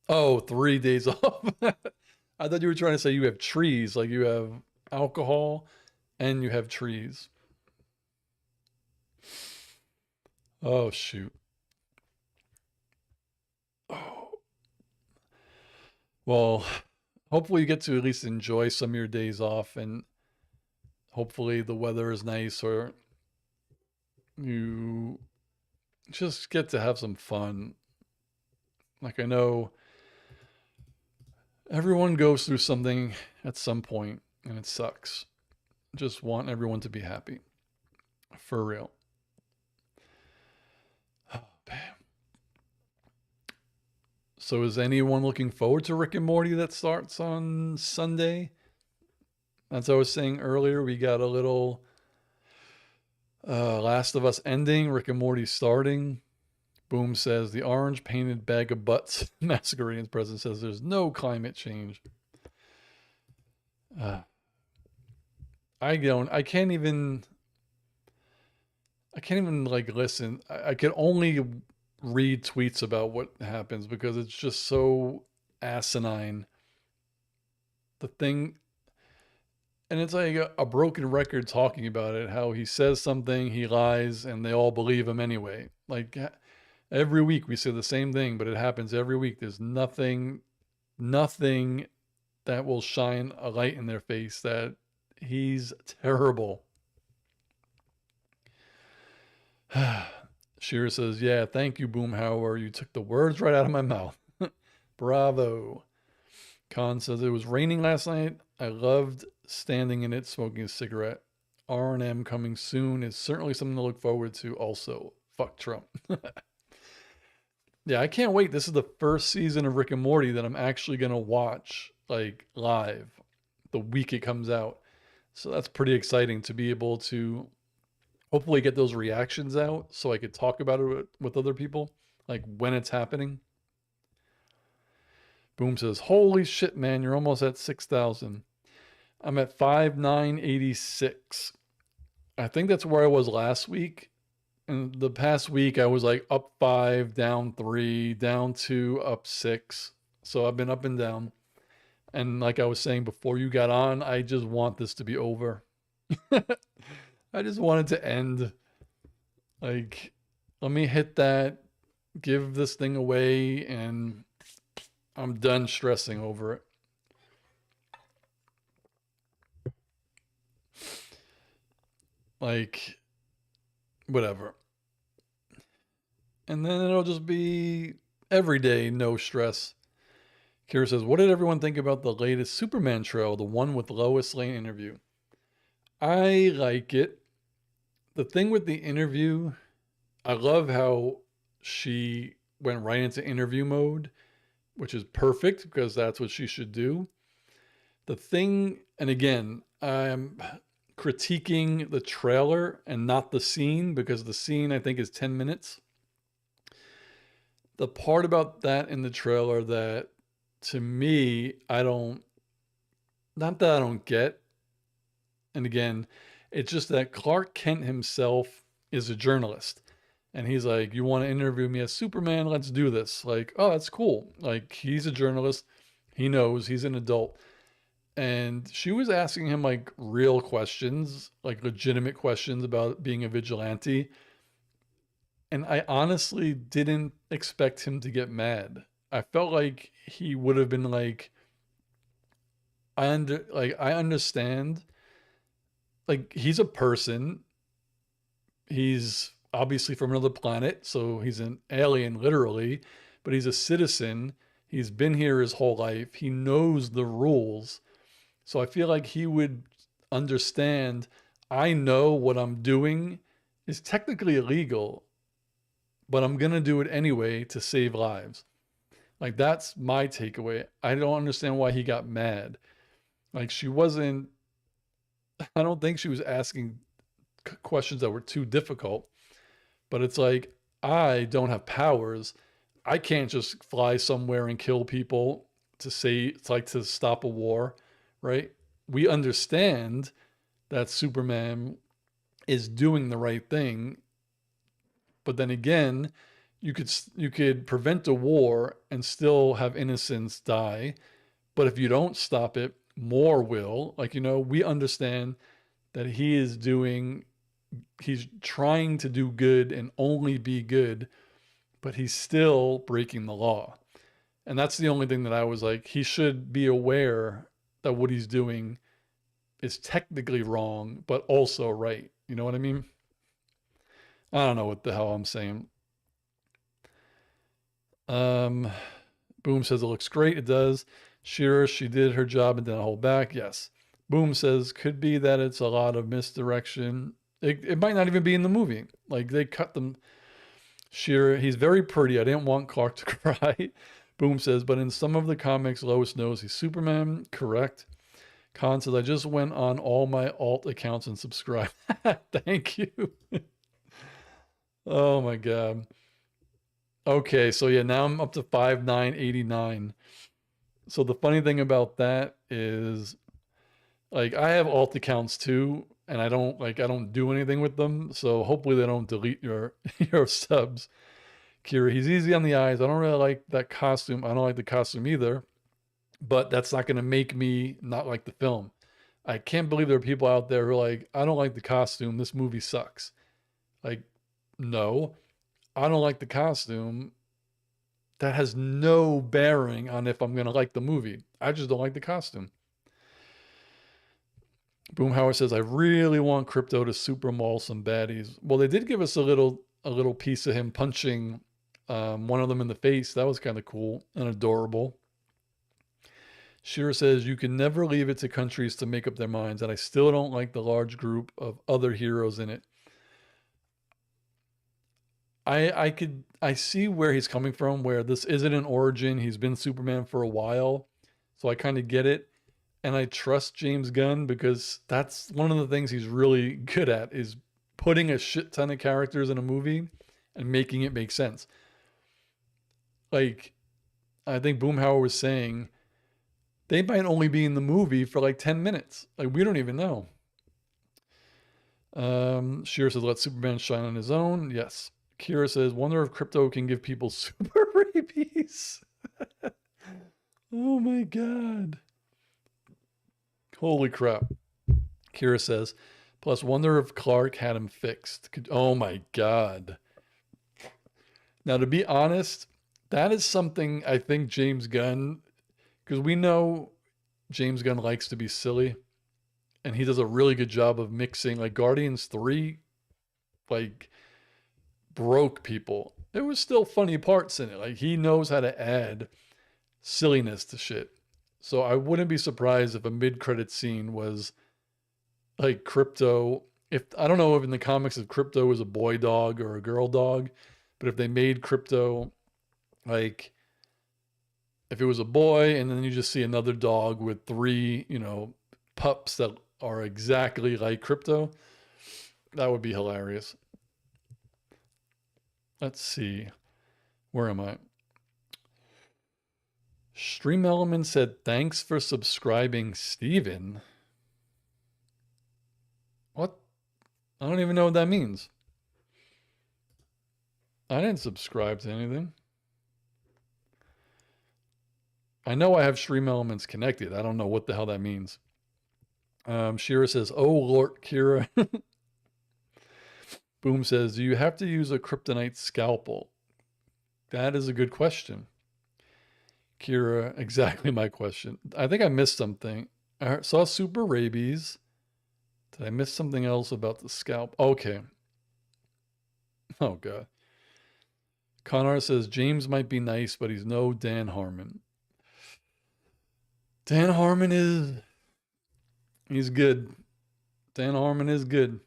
Oh, 3 days off. I thought you were trying to say you have trees, like you have alcohol and you have trees. Oh, shoot. Oh. Well, hopefully you get to at least enjoy some of your days off, and hopefully the weather is nice, or you just get to have some fun. Like, I know everyone goes through something at some point and it sucks. Just want everyone to be happy. For real. Oh, man. So is anyone looking forward to Rick and Morty that starts on Sunday? As I was saying earlier, we got a little Last of Us ending, Rick and Morty starting. Boom says the orange painted bag of butts masquerading president says there's no climate change. I can't even like listen. I can only read tweets about what happens because it's just so asinine. The thing, and it's like a broken record talking about it, how he says something, he lies, and they all believe him anyway. Like, Every week we say the same thing, but it happens every week. There's nothing that will shine a light in their face that he's terrible. Shira says, yeah, thank you, Boomhauer. You took the words right out of my mouth. Bravo. Khan says, it was raining last night. I loved standing in it, smoking a cigarette. R&M coming soon is certainly something to look forward to also. Fuck Trump. Yeah, I can't wait. This is the first season of Rick and Morty that I'm actually going to watch like live the week it comes out. So that's pretty exciting to be able to hopefully get those reactions out so I could talk about it with other people, like when it's happening. Boom says, holy shit, man, you're almost at 6,000. I'm at 5,986. I think that's where I was last week. And the past week, I was like up 5, down 3, down 2, up 6. So I've been up and down. And like I was saying before you got on, I just want this to be over. I just want it to end. Like, let me hit that, give this thing away, and I'm done stressing over it. Like, whatever. And then it'll just be every day, no stress. Kira says, what did everyone think about the latest Superman trailer, the one with Lois Lane interview? I like it. The thing with the interview, I love how she went right into interview mode, which is perfect because that's what she should do. The thing, and again, I'm critiquing the trailer and not the scene because the scene I think is 10 minutes. The part about that in the trailer that to me, not that I don't get, and again, it's just that Clark Kent himself is a journalist. And he's like, you want to interview me as Superman? Let's do this. Like, oh, that's cool. Like, he's a journalist. He knows he's an adult. And she was asking him like real questions, like legitimate questions about being a vigilante. And I honestly didn't expect him to get mad. I felt like he would have been like, I understand. Like, he's a person. He's obviously from another planet, so he's an alien literally, but he's a citizen. He's been here his whole life. He knows the rules. So I feel like he would understand, I know what I'm doing is technically illegal, but I'm going to do it anyway to save lives. Like, that's my takeaway. I don't understand why he got mad. Like, I don't think she was asking questions that were too difficult, but it's like, I don't have powers. I can't just fly somewhere and kill people to say, it's like to stop a war, right? We understand that Superman is doing the right thing, but then again, you could prevent a war and still have innocents die, but if you don't stop it, more will. Like, we understand that he's trying to do good and only be good, but he's still breaking the law. And that's the only thing that I was like, he should be aware that what he's doing is technically wrong, but also right. You know what I mean? I don't know what the hell I'm saying. Um, Boom says it looks great. It does. Shira, she did her job and didn't hold back. Yes. Boom says could be that it's a lot of misdirection. It might not even be in the movie. Like, they cut them. Shira, he's very pretty. I didn't want Clark to cry. Boom says, but in some of the comics, Lois knows he's Superman. Correct. Khan says, I just went on all my alt accounts and subscribed. Thank you. Oh my God. Okay, so yeah, now I'm up to 5,989. So the funny thing about that is, like, I have alt accounts too, and I don't do anything with them. So hopefully they don't delete your your subs. Kira, he's easy on the eyes. I don't really like that costume. I don't like the costume either, but that's not going to make me not like the film. I can't believe there are people out there who are like, I don't like the costume. This movie sucks. Like, no. I don't like the costume, that has no bearing on if I'm going to like the movie. I just don't like the costume. Boomhauer says, I really want Crypto to super maul some baddies. Well, they did give us a little piece of him punching one of them in the face. That was kind of cool and adorable. Shira says, you can never leave it to countries to make up their minds, and I still don't like the large group of other heroes in it. I see where he's coming from, where this isn't an origin. He's been Superman for a while. So I kind of get it. And I trust James Gunn because that's one of the things he's really good at is putting a shit ton of characters in a movie and making it make sense. Like I think Boomhauer was saying, they might only be in the movie for like 10 minutes. Like we don't even know. Shearer says, let Superman shine on his own. Yes. Kira says, wonder if Crypto can give people super rabies. Oh my God. Holy crap. Kira says, plus wonder if Clark had him fixed. Oh my God. Now, to be honest, that is something I think James Gunn, because we know James Gunn likes to be silly, and he does a really good job of mixing. Like Guardians 3, like, broke people. There was still funny parts in it. Like, he knows how to add silliness to shit. So I wouldn't be surprised if a mid-credit scene was like Crypto. If I don't know if in the comics if Crypto was a boy dog or a girl dog, but if they made Crypto like if it was a boy and then you just see another dog with three, pups that are exactly like Crypto, that would be hilarious. Let's see. Where am I? Stream Element said, thanks for subscribing, Steven. What? I don't even know what that means. I didn't subscribe to anything. I know I have Stream Elements connected. I don't know what the hell that means. Shira says, oh, Lord Kira. Boom says, do you have to use a kryptonite scalpel? That is a good question. Kira, exactly my question. I think I missed something. I saw super rabies. Did I miss something else about the scalp? Okay. Oh, God. Connor says, James might be nice, but he's no Dan Harmon. Dan Harmon he's good. Dan Harmon is good.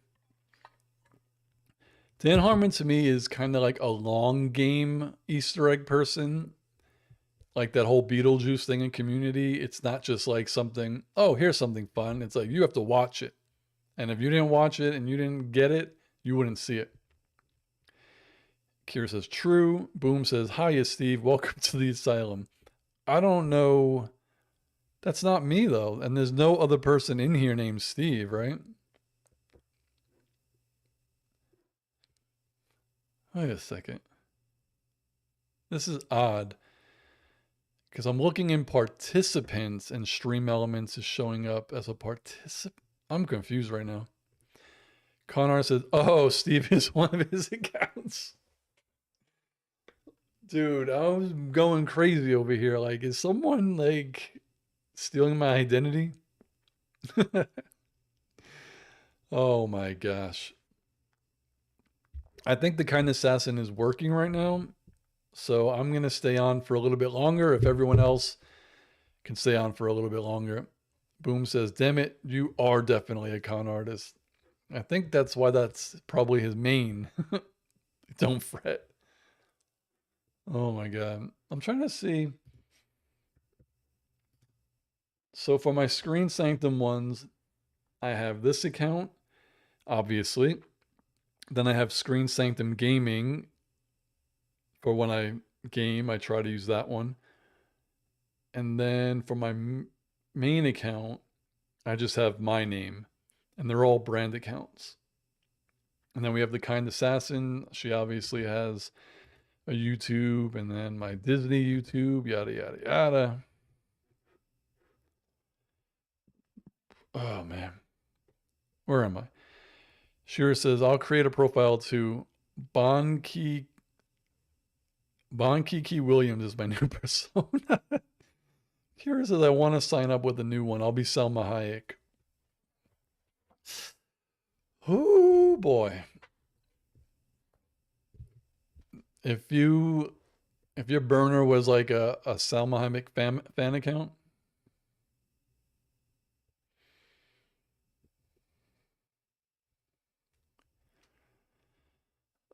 Dan Harmon to me is kind of like a long game Easter egg person. Like that whole Beetlejuice thing in Community. It's not just like something, oh, here's something fun. It's like you have to watch it. And if you didn't watch it and you didn't get it, you wouldn't see it. Kira says, true. Boom says, hiya, Steve. Welcome to the asylum. I don't know. That's not me, though. And there's no other person in here named Steve, right? Wait a second. This is odd. Because I'm looking in participants and Stream Elements is showing up as a participant. I'm confused right now. Connor says, oh, Steve is one of his accounts. Dude, I was going crazy over here. Like, is someone like stealing my identity? Oh my gosh. I think the kind assassin is working right now. So I'm going to stay on for a little bit longer if everyone else can stay on for a little bit longer. Boom says, damn it, you are definitely a con artist. I think that's why that's probably his main. Don't fret. Oh my God. I'm trying to see. So for my Screen Sanctum ones, I have this account, obviously. Then I have Screen Sanctum Gaming. For when I game, I try to use that one. And then for my main account, I just have my name. And they're all brand accounts. And then we have the Kind Assassin. She obviously has a YouTube, and then my Disney YouTube, yada, yada, yada. Oh, man. Where am I? Shira says, I'll create a profile to Bonki Bon Kiki Williams is my new persona. Curious as I want to sign up with a new one. I'll be Selma Hayek. Oh boy. If you if your burner was like a Selma Hayek fan account,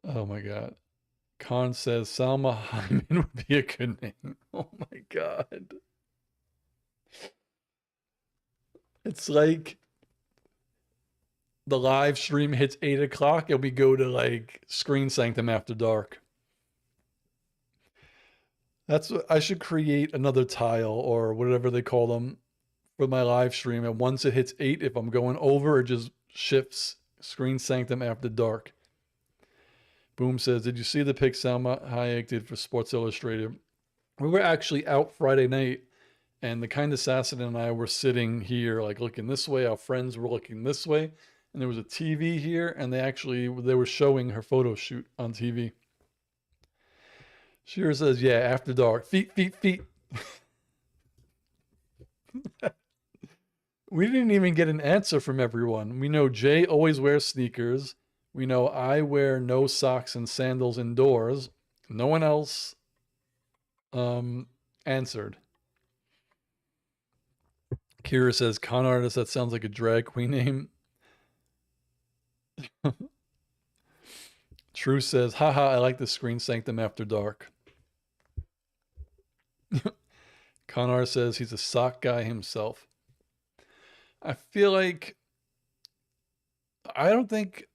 oh my god. Khan says Salma Hyman would be a good name. Oh my god. It's like the live stream hits 8 o'clock and we go to like Screen Sanctum after dark. That's what I should create another tile or whatever they call them for my live stream. And once it hits 8, if I'm going over, it just shifts Screen Sanctum after dark. Boom says, did you see the pic Salma Hayek did for Sports Illustrated? We were actually out Friday night, and the kind assassin and I were sitting here, like looking this way. Our friends were looking this way, and there was a TV here, and they were showing her photo shoot on TV. Shira says, "Yeah, after dark, feet, feet, feet." We didn't even get an answer from everyone. We know Jay always wears sneakers. We know I wear no socks and sandals indoors. No one else answered. Kira says, con artist, that sounds like a drag queen name. True says, haha, I like the Screen Sanctum after dark. Con artist says he's a sock guy himself. I feel like I don't think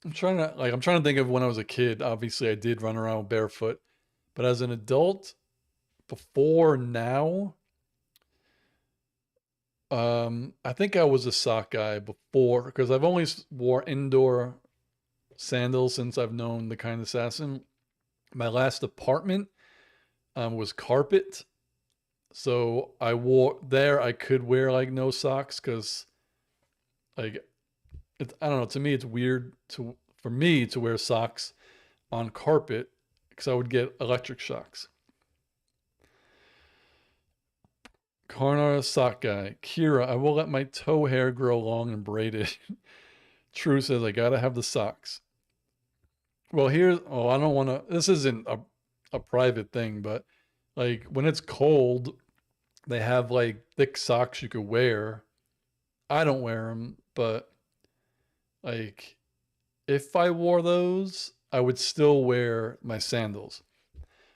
I'm trying to think of when I was a kid. Obviously, I did run around barefoot, but as an adult, before now, I think I was a sock guy before because I've only wore indoor sandals since I've known the kind assassin. My last apartment was carpet, so I could wear like no socks because like I don't know. To me, it's weird for me to wear socks on carpet because I would get electric shocks. Karnar sock guy. Kira, I will let my toe hair grow long and braided. True says I gotta have the socks. Well, I don't want to. This isn't a private thing, but like when it's cold, they have like thick socks you could wear. I don't wear them, but like if I wore those, I would still wear my sandals.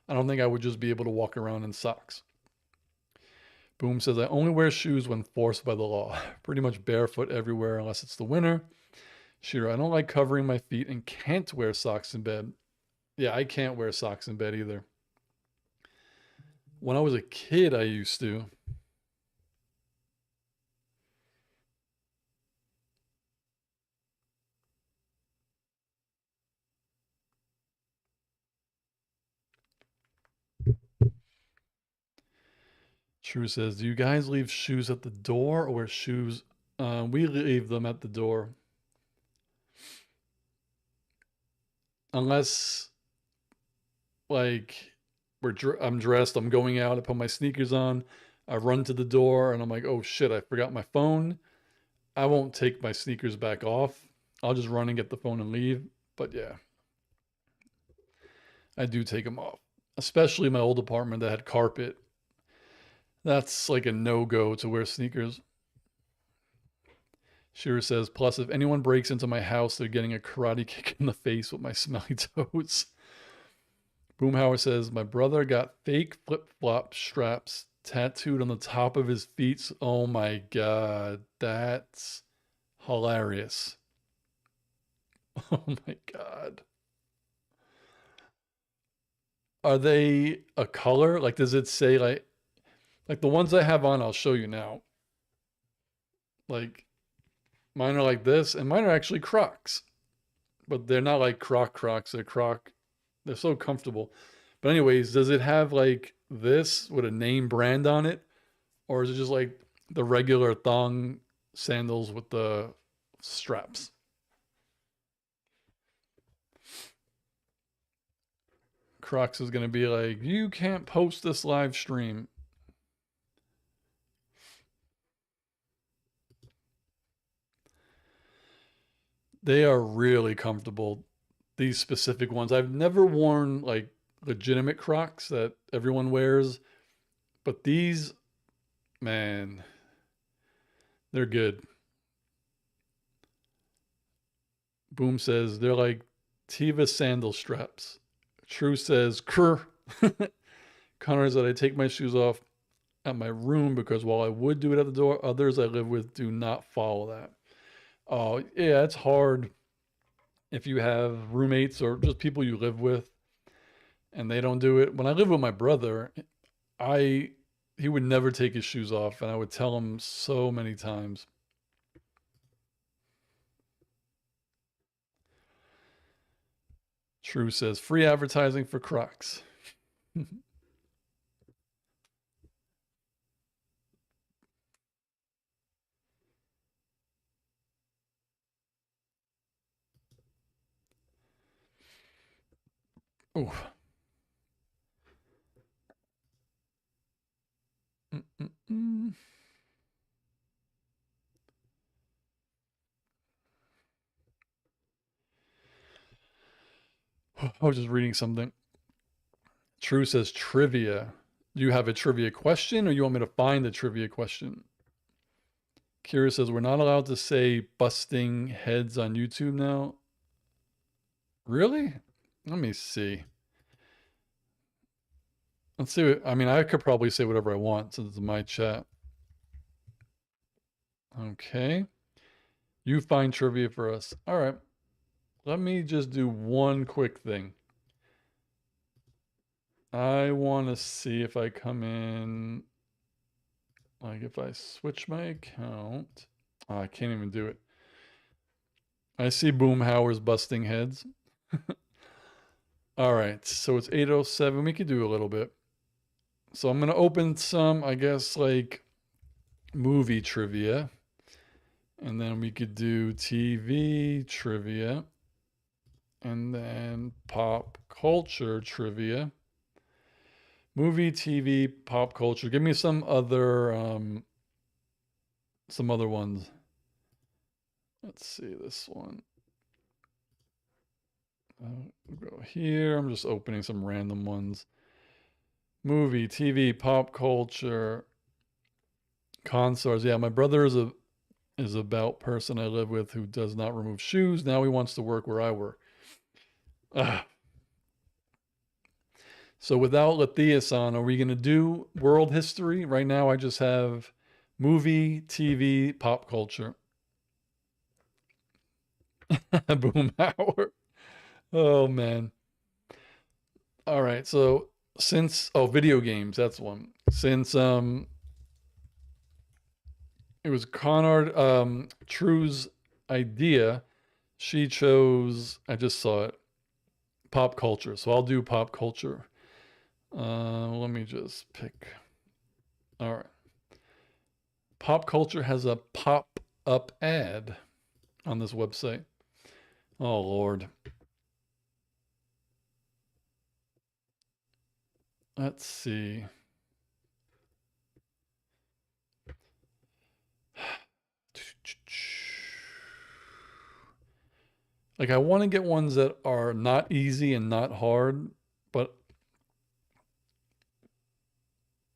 I don't think I would just be able to walk around in socks. Boom says, I only wear shoes when forced by the law. Pretty much barefoot everywhere unless it's the winter. Shira, I don't like covering my feet and can't wear socks in bed. Yeah, I can't wear socks in bed either. When I was a kid, I used to. True says, do you guys leave shoes at the door or wear shoes? We leave them at the door. Unless, like, I'm dressed, I'm going out, I put my sneakers on, I run to the door, and I'm like, oh shit, I forgot my phone. I won't take my sneakers back off. I'll just run and get the phone and leave. But yeah, I do take them off. Especially my old apartment that had carpet. That's like a no-go to wear sneakers. Shira says, plus if anyone breaks into my house, they're getting a karate kick in the face with my smelly toes. Boomhauer says, my brother got fake flip-flop straps tattooed on the top of his feet. Oh my God, that's hilarious. Oh my God. Are they a color? Like, does it say like the ones I have on, I'll show you now. Like, mine are like this, and mine are actually Crocs. But they're not like Crocs. They're so comfortable. But anyways, does it have like this with a name brand on it? Or is it just like the regular thong sandals with the straps? Crocs is going to be like, you can't post this live stream. They are really comfortable. These specific ones. I've never worn like legitimate Crocs that everyone wears, but these, man, they're good. Boom says they're like Tiva sandal straps. True says, Krr. Connor says, I take my shoes off at my room because while I would do it at the door, others I live with do not follow that. Oh, yeah, it's hard if you have roommates or just people you live with and they don't do it. When I lived with my brother, I he would never take his shoes off, and I would tell him so many times. True says free advertising for Crocs. Oh. Mm-mm-mm. I was just reading something. True says trivia. Do you have a trivia question or you want me to find the trivia question? Kira says we're not allowed to say busting heads on YouTube now. Really? Let me see. Let's see. I mean, I could probably say whatever I want since it's my chat. Okay. You find trivia for us. All right. Let me just do one quick thing. I want to see if I come in, like if I switch my account. Oh, I can't even do it. I see Boomhauer's busting heads. All right. So it's 8:07. We could do a little bit. So I'm going to open some, I guess, like movie trivia. And then we could do TV trivia. And then pop culture trivia. Movie, TV, pop culture. Give me some other ones. Let's see this one. We'll go here. I'm just opening some random ones. Movie, TV, pop culture, consorts. Yeah, my brother is about person I live with who does not remove shoes. Now he wants to work where I work. So without Lathias on, are we going to do world history? Right now, I just have movie, TV, pop culture. Boomhauer. Oh, man. All right. So video games, that's one. Since it was Conard True's idea, she chose, I just saw it, pop culture. So I'll do pop culture. Let me just pick. All right. Pop culture has a pop up ad on this website. Oh, Lord. Let's see. Like, I want to get ones that are not easy and not hard, but.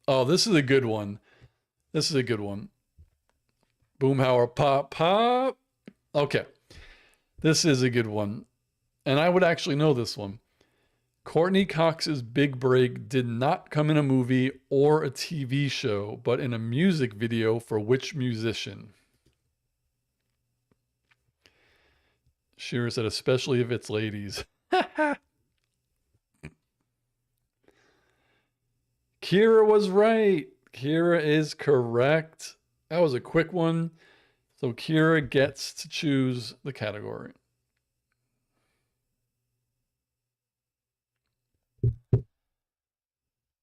Oh, this is a good one. This is a good one. Boomhauer pop pop. Okay. This is a good one. And I would actually know this one. Courtney Cox's big break did not come in a movie or a TV show, but in a music video for which musician? Shira said, especially if it's ladies. Kira was right. Kira is correct. That was a quick one. So Kira gets to choose the category.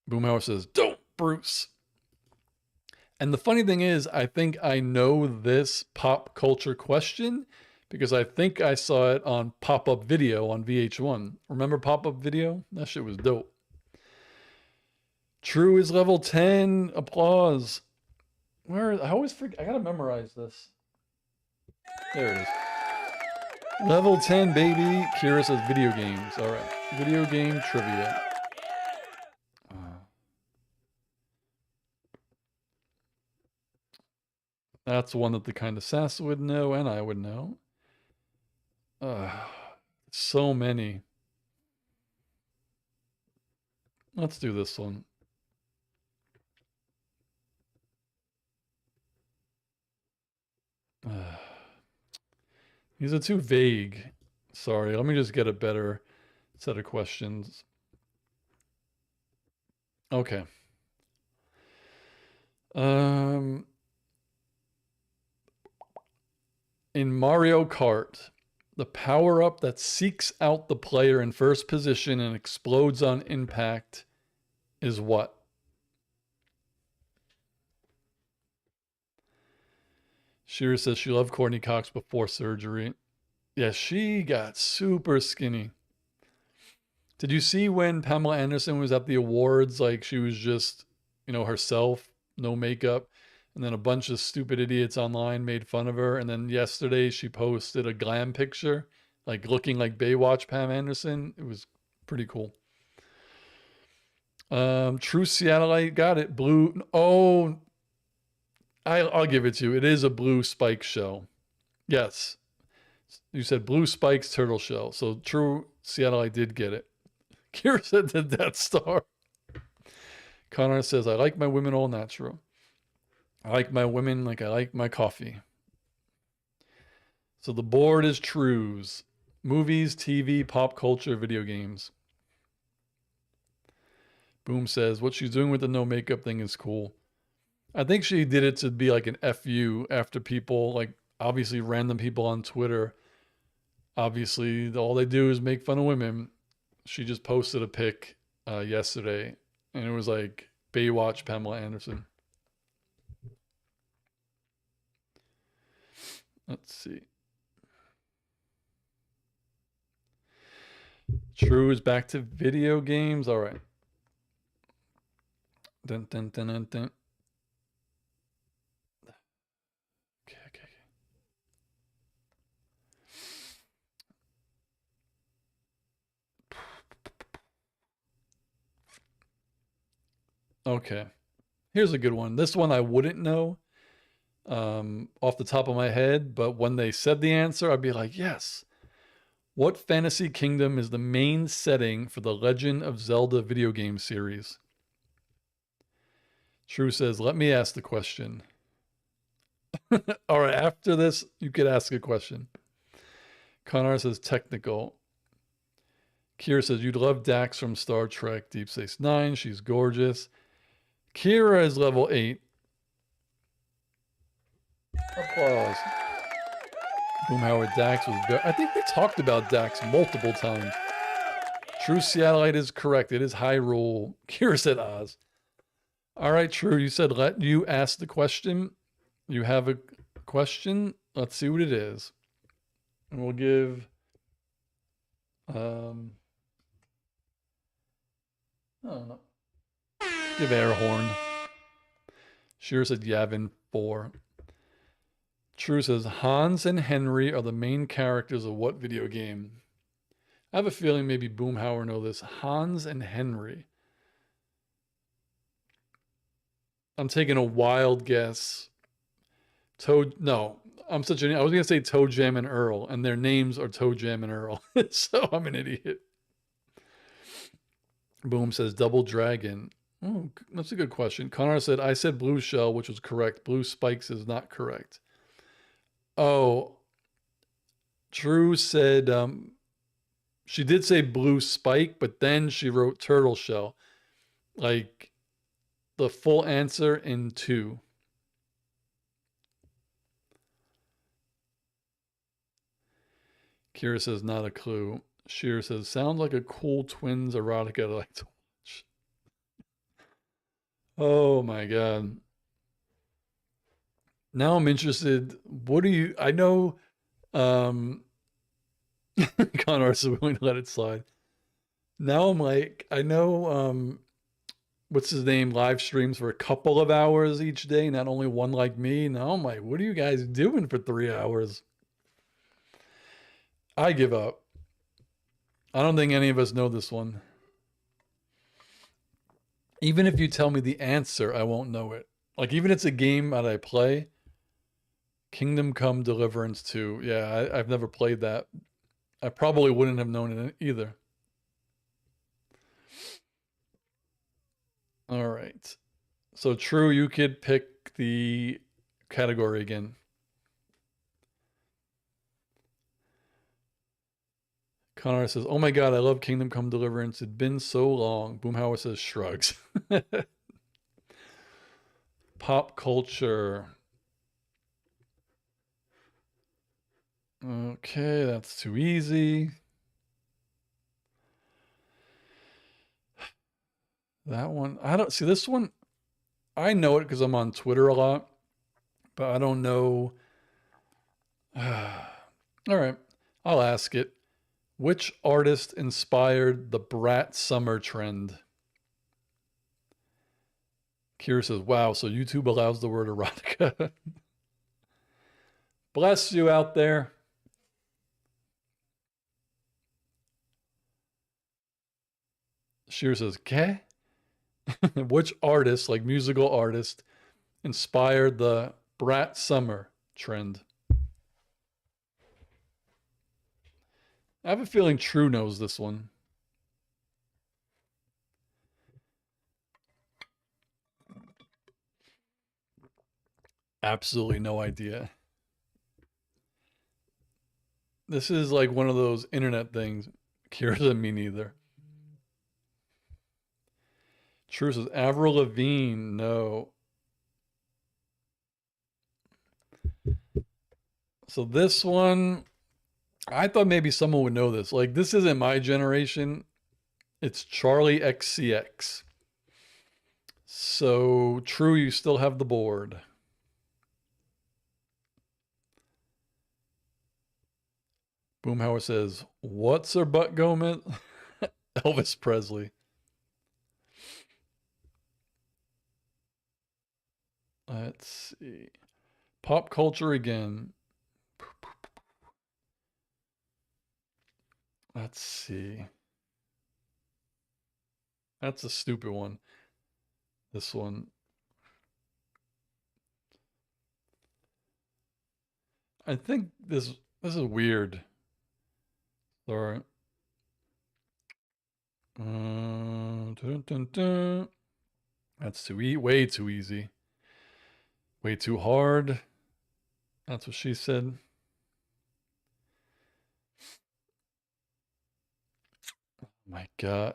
Boomhauer says, don't, Bruce. And the funny thing is, I think I know this pop culture question because I think I saw it on pop-up video on VH1. Remember pop-up video? That shit was dope. True is level 10. Applause. Where I always forget. I gotta memorize this. There it is. Level 10, baby. Kira says video games. All right. Video game trivia. That's one that the kind of sass would know and I would know. So many. Let's do this one. These are too vague. Sorry, let me just get a better set of questions. Okay. In Mario Kart, the power-up that seeks out the player in first position and explodes on impact is what? Shira says she loved Courtney Cox before surgery. Yeah, she got super skinny. Did you see when Pamela Anderson was at the awards? Like, she was just, herself, no makeup. And then a bunch of stupid idiots online made fun of her. And then yesterday she posted a glam picture, like looking like Baywatch Pam Anderson. It was pretty cool. True Seattleite got it. Blue. Oh, I'll give it to you. It is a blue spike shell. Yes. You said blue spikes turtle shell. So true Seattleite did get it. Kira said the Death Star. Connor says, I like my women all natural. I like my women like I like my coffee. So the board is trues. Movies, TV, pop culture, video games. Boom says, what she's doing with the no makeup thing is cool. I think she did it to be like an FU after people, like obviously random people on Twitter. Obviously, all they do is make fun of women. She just posted a pic yesterday, and it was like Baywatch Pamela Anderson. Let's see. True is back to video games. All right. Dun, dun, dun, dun, dun. Okay. Okay. Here's a good one. This one I wouldn't know off the top of my head, but when they said the answer, I'd be like, yes. What fantasy kingdom is the main setting for the Legend of Zelda video game series? True says, let me ask the question. All right, after this, you could ask a question. Connor says, technical. Kira says, you'd love Dax from Star Trek Deep Space Nine. She's gorgeous. Kira is level 8. Applause. Boom Howard Dax was I think we talked about Dax multiple times. True Seattleite is correct. It is Hyrule. Kira said Oz. All right, True. You said let you ask the question. You have a question. Let's see what it is. And we'll give I don't know. Give air horn. Shira said Yavin 4. True says Hans and Henry are the main characters of what video game? I have a feeling maybe Boomhauer know this. Hans and Henry. I'm taking a wild guess. No, I was gonna say Toe Jam and Earl, and their names are Toe Jam and Earl. So I'm an idiot. Boom says Double Dragon. Oh, that's a good question. Connor said, I said Blue Shell, which was correct. Blue Spikes is not correct. Oh, True said she did say Blue Spike, but then she wrote Turtle Shell. Like the full answer in 2. Kira says not a clue. Sheer says sounds like a cool twins erotica I'd like to watch. Oh my god. Now I'm interested. I know Um, Connor is willing to let it slide. Now I'm like, I know, what's his name, live streams for a couple of hours each day, not only one like me. Now I'm like, what are you guys doing for 3 hours? I give up. I don't think any of us know this one. Even if you tell me the answer, I won't know it. Like, even if it's a game that I play, Kingdom Come Deliverance 2. Yeah, I've never played that. I probably wouldn't have known it either. All right. So, True, you could pick the category again. Connor says, "Oh my God, I love Kingdom Come Deliverance. It's been so long." Boomhauer says, "Shrugs." Pop culture. Okay, that's too easy. That one, I don't see this one. I know it because I'm on Twitter a lot, but I don't know. All right, I'll ask it. Which artist inspired the brat summer trend? Kira says, "Wow, so YouTube allows the word erotica." Bless you out there. Sheer says, "Ke?" Which artist, like musical artist, inspired the brat summer trend? I have a feeling True knows this one. Absolutely no idea. This is like one of those internet things. Kira said, "Me neither." True says, Avril Lavigne. No. So this one, I thought maybe someone would know this. Like, this isn't my generation. It's Charlie XCX. So, True, you still have the board. Boomhauer says, "What's her butt Gomez?" Elvis Presley. Let's see. Pop culture again. Let's see. That's a stupid one. This one. I think this is weird. Sorry. Dun, dun, dun. That's way too easy. Way too hard. That's what she said. Oh my God.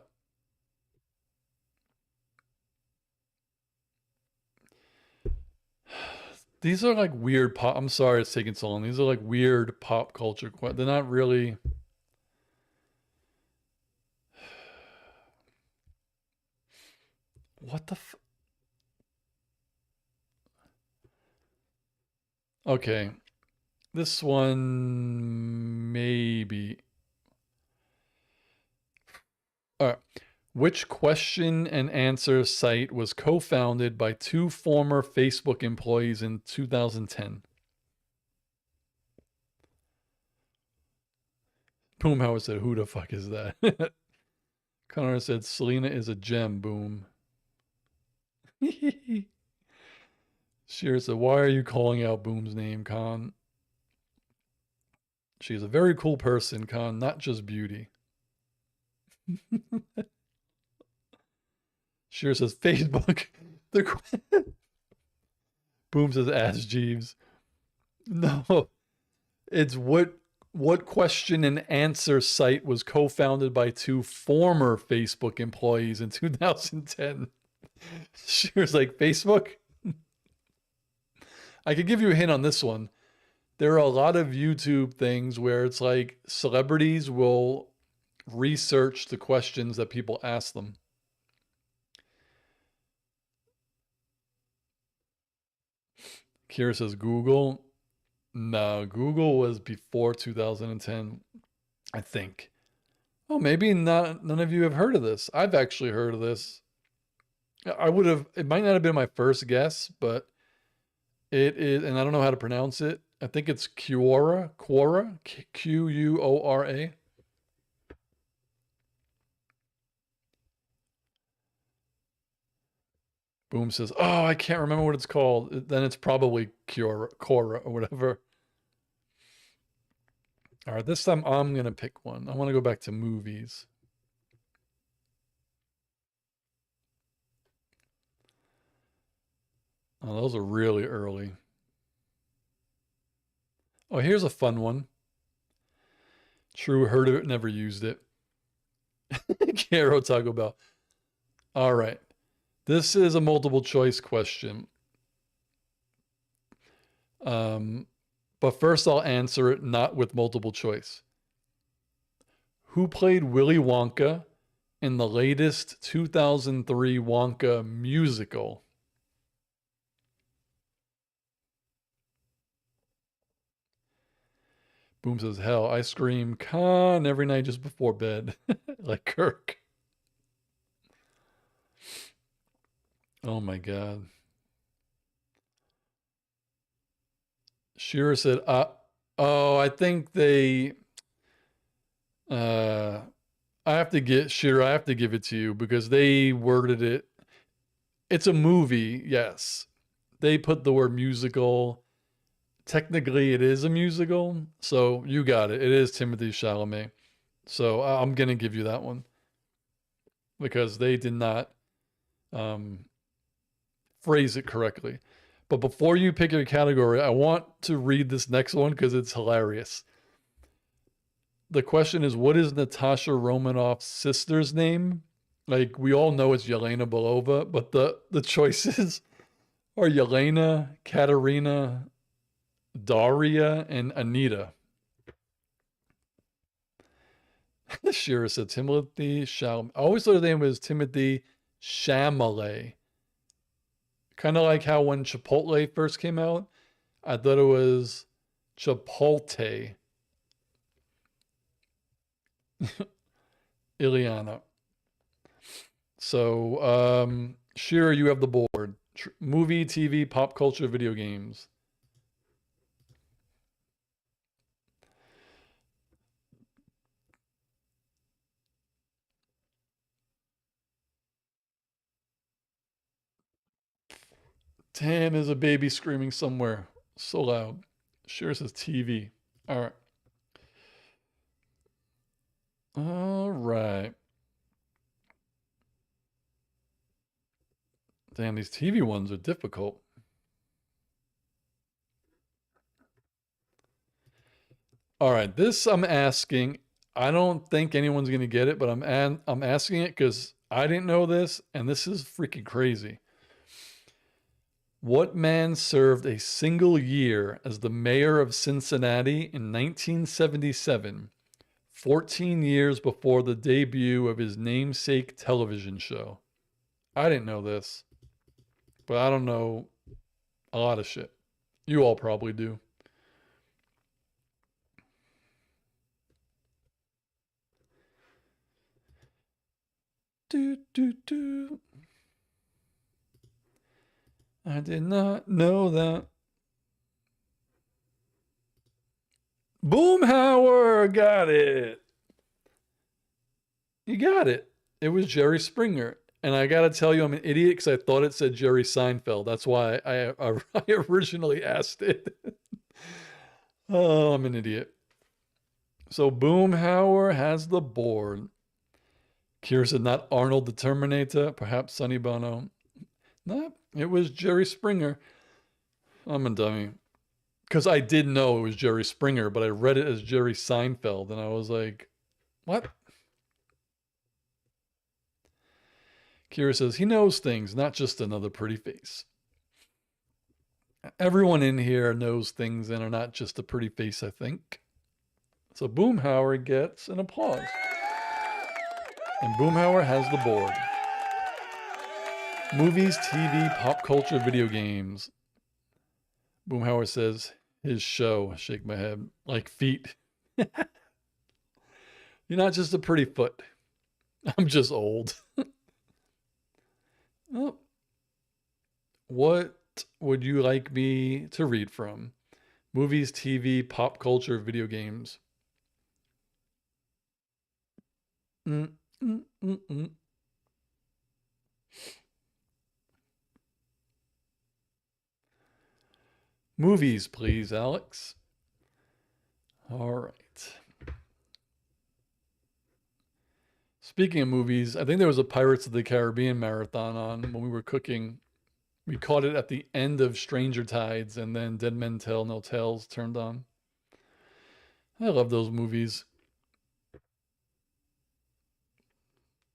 These are like weird pop. I'm sorry it's taking so long. These are like weird pop culture. They're not really. What the? Okay. This one maybe. All right. Which question and answer site was co-founded by two former Facebook employees in 2010? Boomhauer said, "Who the fuck is that?" Connor said, "Selena is a gem." Boom. Sheer said, "Why are you calling out Boom's name, Con? She's a very cool person, Con, not just beauty." Sheer says, "Facebook." Boom says, "Ask Jeeves." No, it's what question and answer site was co-founded by two former Facebook employees in 2010? Sheer's like, Facebook? I could give you a hint on this one. There are a lot of YouTube things where it's like celebrities will research the questions that people ask them. Kira says Google. No, Google was before 2010, I think. Oh, maybe not. None of you have heard of this. I've actually heard of this. I would have. It might not have been my first guess, but it is, and I don't know how to pronounce it. I think it's Quora. Quora. Quora. Boom says, "Oh, I can't remember what it's called." Then it's probably Quora or whatever. All right, this time I'm gonna pick one. I want to go back to movies. Oh, those are really early. Oh, here's a fun one. True, heard of it, never used it. Caro Taco Bell. All right. This is a multiple choice question. But first I'll answer it not with multiple choice. Who played Willy Wonka in the latest 2003 Wonka musical? Boom says, hell, I scream con every night just before bed. Like Kirk. Oh my God. Shira said, oh, I think they, uh, I have to get, Shira, I have to give it to you because they worded it. It's a movie, yes. They put the word musical. Technically, it is a musical. So you got it. It is Timothée Chalamet. So I'm going to give you that one because they did not um, phrase it correctly. But before you pick your category, I want to read this next one because it's hilarious. The question is, what is Natasha Romanoff's sister's name? Like, we all know it's Yelena Belova, but the choices are Yelena, Katerina, Daria, and Anita. Shira said Timothy Chalamet. I always thought his name was Timothy Chalamet. Kind of like how when Chipotle first came out, I thought it was Chipotle. Ileana. So, Shira, you have the board. Movie, TV, pop culture, video games. Damn, there's a baby screaming somewhere. So loud. Shira says TV. All right. All right. Damn, these TV ones are difficult. All right, this I'm asking. I don't think anyone's going to get it, but I'm asking it cuz I didn't know this and this is freaking crazy. What man served a single year as the mayor of Cincinnati in 1977, 14 years before the debut of his namesake television show? I didn't know this, but I don't know a lot of shit. You all probably do. Do, do, do. I did not know that. Boomhauer got it. You got it. It was Jerry Springer. And I got to tell you, I'm an idiot because I thought it said Jerry Seinfeld. That's why I originally asked it. Oh, I'm an idiot. So Boomhauer has the board. Kira said not Arnold the Terminator, perhaps Sonny Bono. No, it was Jerry Springer. I'm a dummy. Because I did know it was Jerry Springer, but I read it as Jerry Seinfeld, and I was like, what? Kira says he knows things, not just another pretty face. Everyone in here knows things and are not just a pretty face, I think. So Boomhauer gets an applause. And Boomhauer has the board. Movies, TV, pop culture, video games. Boomhauer says His show. Shake my head. Like feet. You're not just a pretty foot. I'm just old. Oh, what would you like me to read from? Movies, TV, pop culture, video games. Mm, mm, mm, mm. Movies, please, Alex. All right. Speaking of movies, I think there was a Pirates of the Caribbean marathon on when we were cooking. We caught it at the end of Stranger Tides, and then Dead Men Tell No Tales turned on. I love those movies.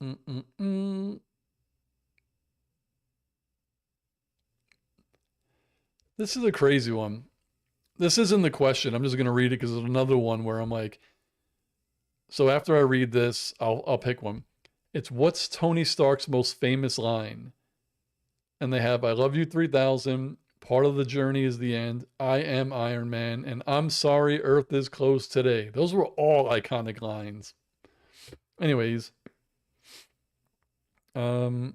Mm-mm-mm. This is a crazy one. This isn't the question. I'm just going to read it because it's another one where I'm like, so after I read this, I'll pick one. It's what's Tony Stark's most famous line? And they have I love you 3000, part of the journey is the end, I am Iron Man, and I'm sorry Earth is closed today. Those were all iconic lines. Anyways, who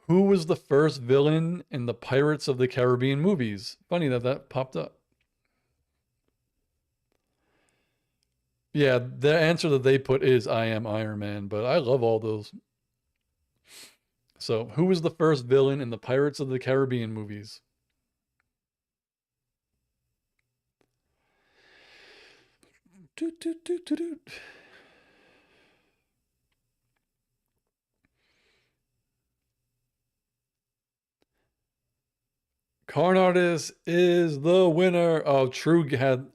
was the first villain in the Pirates of the Caribbean movies? Funny that that popped up. Yeah, the answer that they put is I am Iron Man, but I love all those. So, who was the first villain in the Pirates of the Caribbean movies? Doot, doot, doot, doot, doot. Carn Artist is the winner. Oh, True had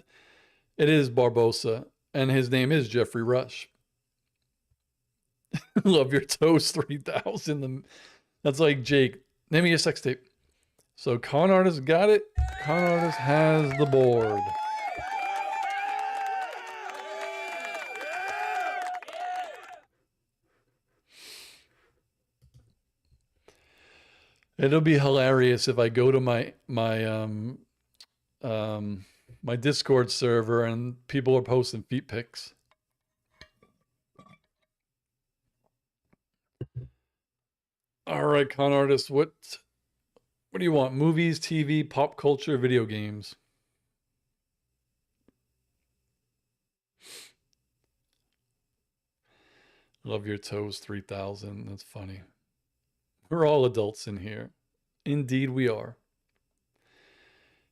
it is Barbosa, and his name is Jeffrey Rush. Love your toast 3000. That's like Jake. Name me a sex tape. So Con Artist got it. Con Artist has the board. It'll be hilarious if I go to my Discord server and people are posting feet pics. All right, Con Artist, what do you want? Movies, TV, pop culture, video games? Love your toes 3000. That's funny. We're all adults in here. Indeed we are.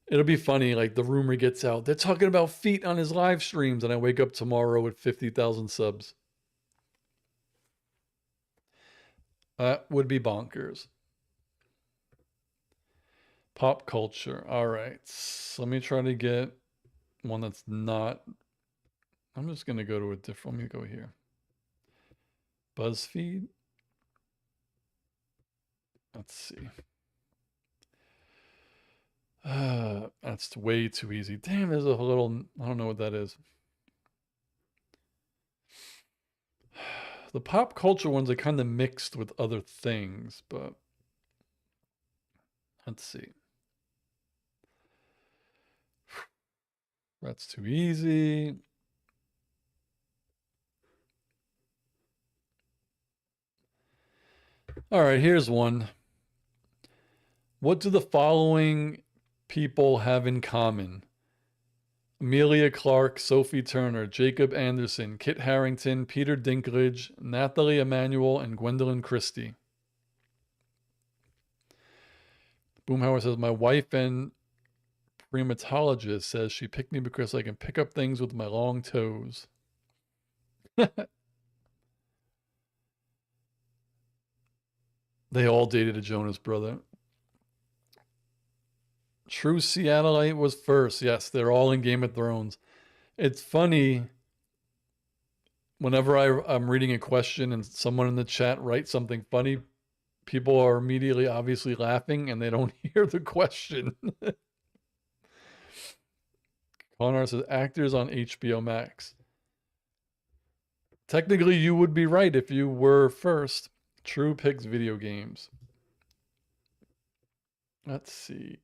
It'll be funny, like the rumor gets out. They're talking about feet on his live streams, and I wake up tomorrow with 50,000 subs. That would be bonkers. Pop culture. All right. So let me try to get one that's not. I'm just going to go to a different. Let me go here. BuzzFeed. Let's see. That's way too easy. Damn, there's a little. I don't know what that is. The pop culture ones are kind of mixed with other things, but let's see. That's too easy. All right, here's one. What do the following people have in common? Amelia Clark, Sophie Turner, Jacob Anderson, Kit Harington, Peter Dinklage, Nathalie Emanuel, and Gwendolyn Christie. Boomhauer says, my wife and primatologist says she picked me because I can pick up things with my long toes. They all dated a Jonas brother. True Seattleite was first. Yes, they're all in Game of Thrones. It's funny whenever I'm reading a question and someone in the chat writes something funny, people are immediately obviously laughing and they don't hear the question. Connor says actors on HBO Max. Technically, you would be right if you were first. True picks video games. Let's see.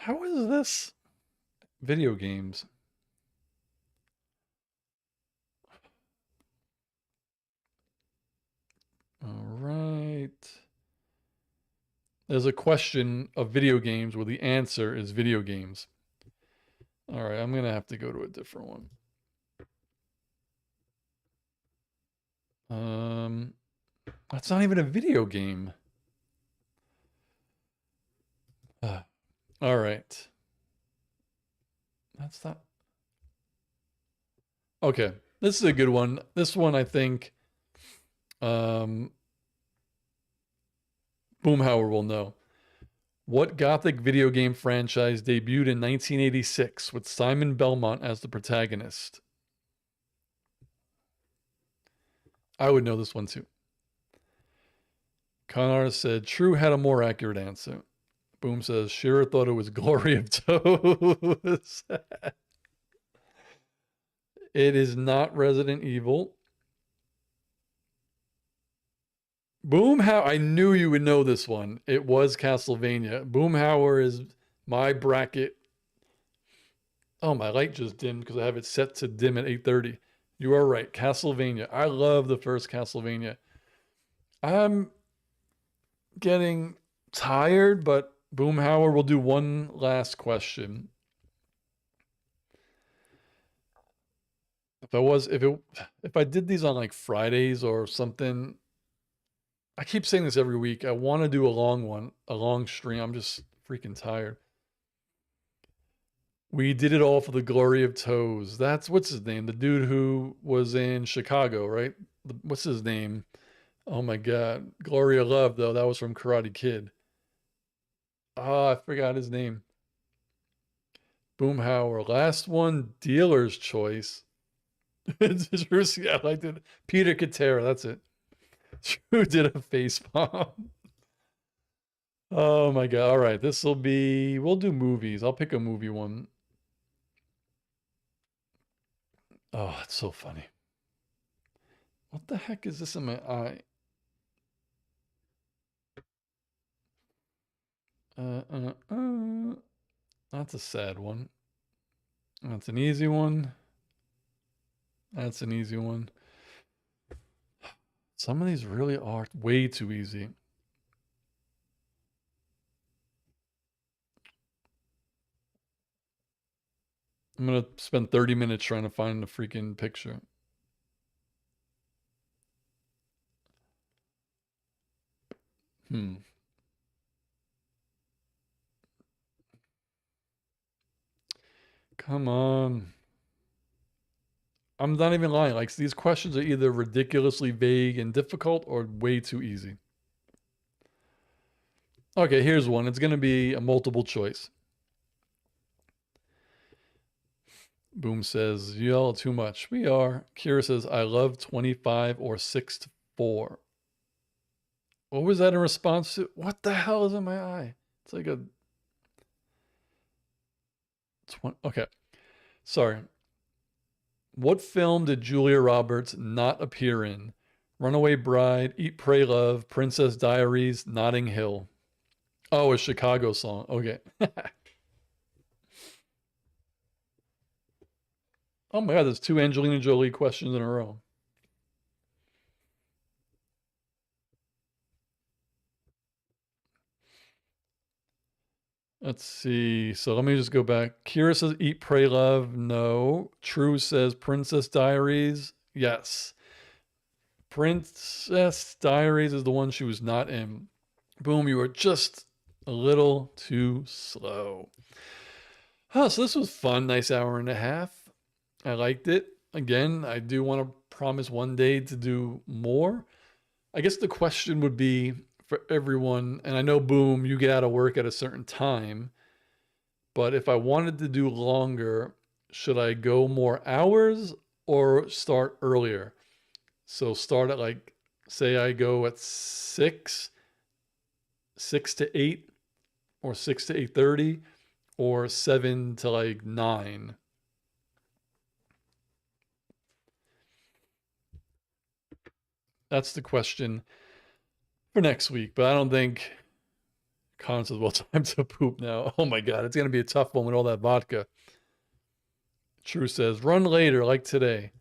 How is this video games? All right. There's a question of video games where the answer is video games. All right, I'm going to have to go to a different one. That's not even a video game. All right. That's not. Okay. This is a good one. This one, I think, um, Boomhauer will know. What Gothic video game franchise debuted in 1986 with Simon Belmont as the protagonist? I would know this one too. Con said True had a more accurate answer. Boom says Shearer thought it was Glory of Toes. It is not Resident Evil. Boomhauer, I knew you would know this one. It was Castlevania. Boomhauer is my bracket. Oh, my light just dimmed because I have it set to dim at 8:30. You are right. Castlevania. I love the first Castlevania. I'm getting tired, but Boomhauer will do one last question. If I did these on like Fridays or something, I keep saying this every week. I want to do a long one, a long stream. I'm just freaking tired. We did it all for the glory of Toes. That's what's his name? The dude who was in Chicago, right? What's his name? Oh my God. Gloria Love, though. That was from Karate Kid. Oh, I forgot his name. Boomhauer. Last one, dealer's choice. I liked it. Peter Katera, that's it. Drew did a face palm. Oh my God. All right. We'll do movies. I'll pick a movie one. Oh, it's so funny. What the heck is this in my eye? Uh, uh, uh. That's a sad one. That's an easy one. That's an easy one. Some of these really are way too easy. I'm gonna spend 30 minutes trying to find the freaking picture. Come on. I'm not even lying. Like, these questions are either ridiculously vague and difficult or way too easy. Okay, here's one. It's going to be a multiple choice. Boom says, you yell too much. We are. Kira says, I love 25 or 6 to 4. What was that in response to? What the hell is in my eye? It's like a. Okay. Sorry. What film did Julia Roberts not appear in? Runaway Bride, Eat, Pray, Love, Princess Diaries, Notting Hill. Oh, a Chicago song. Okay. Oh my God, there's 2 Angelina Jolie questions in a row. Let's see. So let me just go back. Kira says Eat, Pray, Love. No. True says Princess Diaries. Yes. Princess Diaries is the one she was not in. Boom, you were just a little too slow. Oh, so this was fun. Nice hour and a half. I liked it. Again, I do want to promise one day to do more. I guess the question would be for everyone, and I know, Boom, you get out of work at a certain time, but if I wanted to do longer, should I go more hours or start earlier? So start at like, say I go at 6 to 8, or 6 to 8:30, or 7 to like 9. That's the question for next week, but I don't think Con says, well, time to poop now. Oh my God, it's going to be a tough one with all that vodka. True says, run later, like today.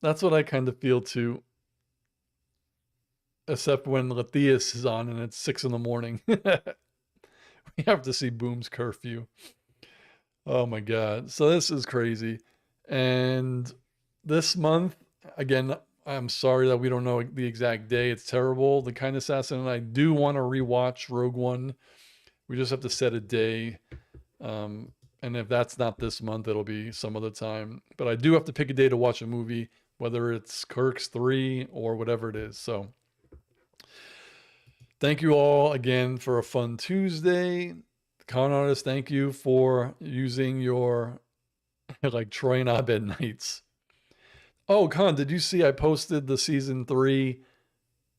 That's what I kind of feel too. Except when Lathias is on and it's 6 in the morning. We have to see Boom's curfew. Oh my God. So this is crazy. And this month, again, I'm sorry that we don't know the exact day. It's terrible. The Kind Assassin and I do want to rewatch Rogue One. We just have to set a day. And if that's not this month, it'll be some other time. But I do have to pick a day to watch a movie, whether it's Kirk's 3 or whatever it is. So thank you all again for a fun Tuesday. Con Artist, thank you for using your like Troy and Abed nights. Oh, Con, did you see I posted the season 3?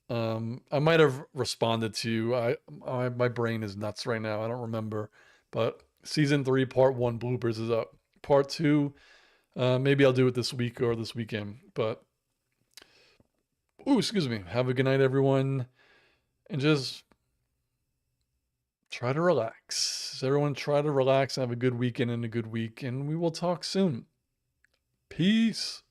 I might have responded to you. My brain is nuts right now. I don't remember, but season 3 part 1 bloopers is up. Part 2, maybe I'll do it this week or this weekend. But excuse me. Have a good night, everyone, and just try to relax. Everyone, try to relax and have a good weekend and a good week, and we will talk soon. Peace.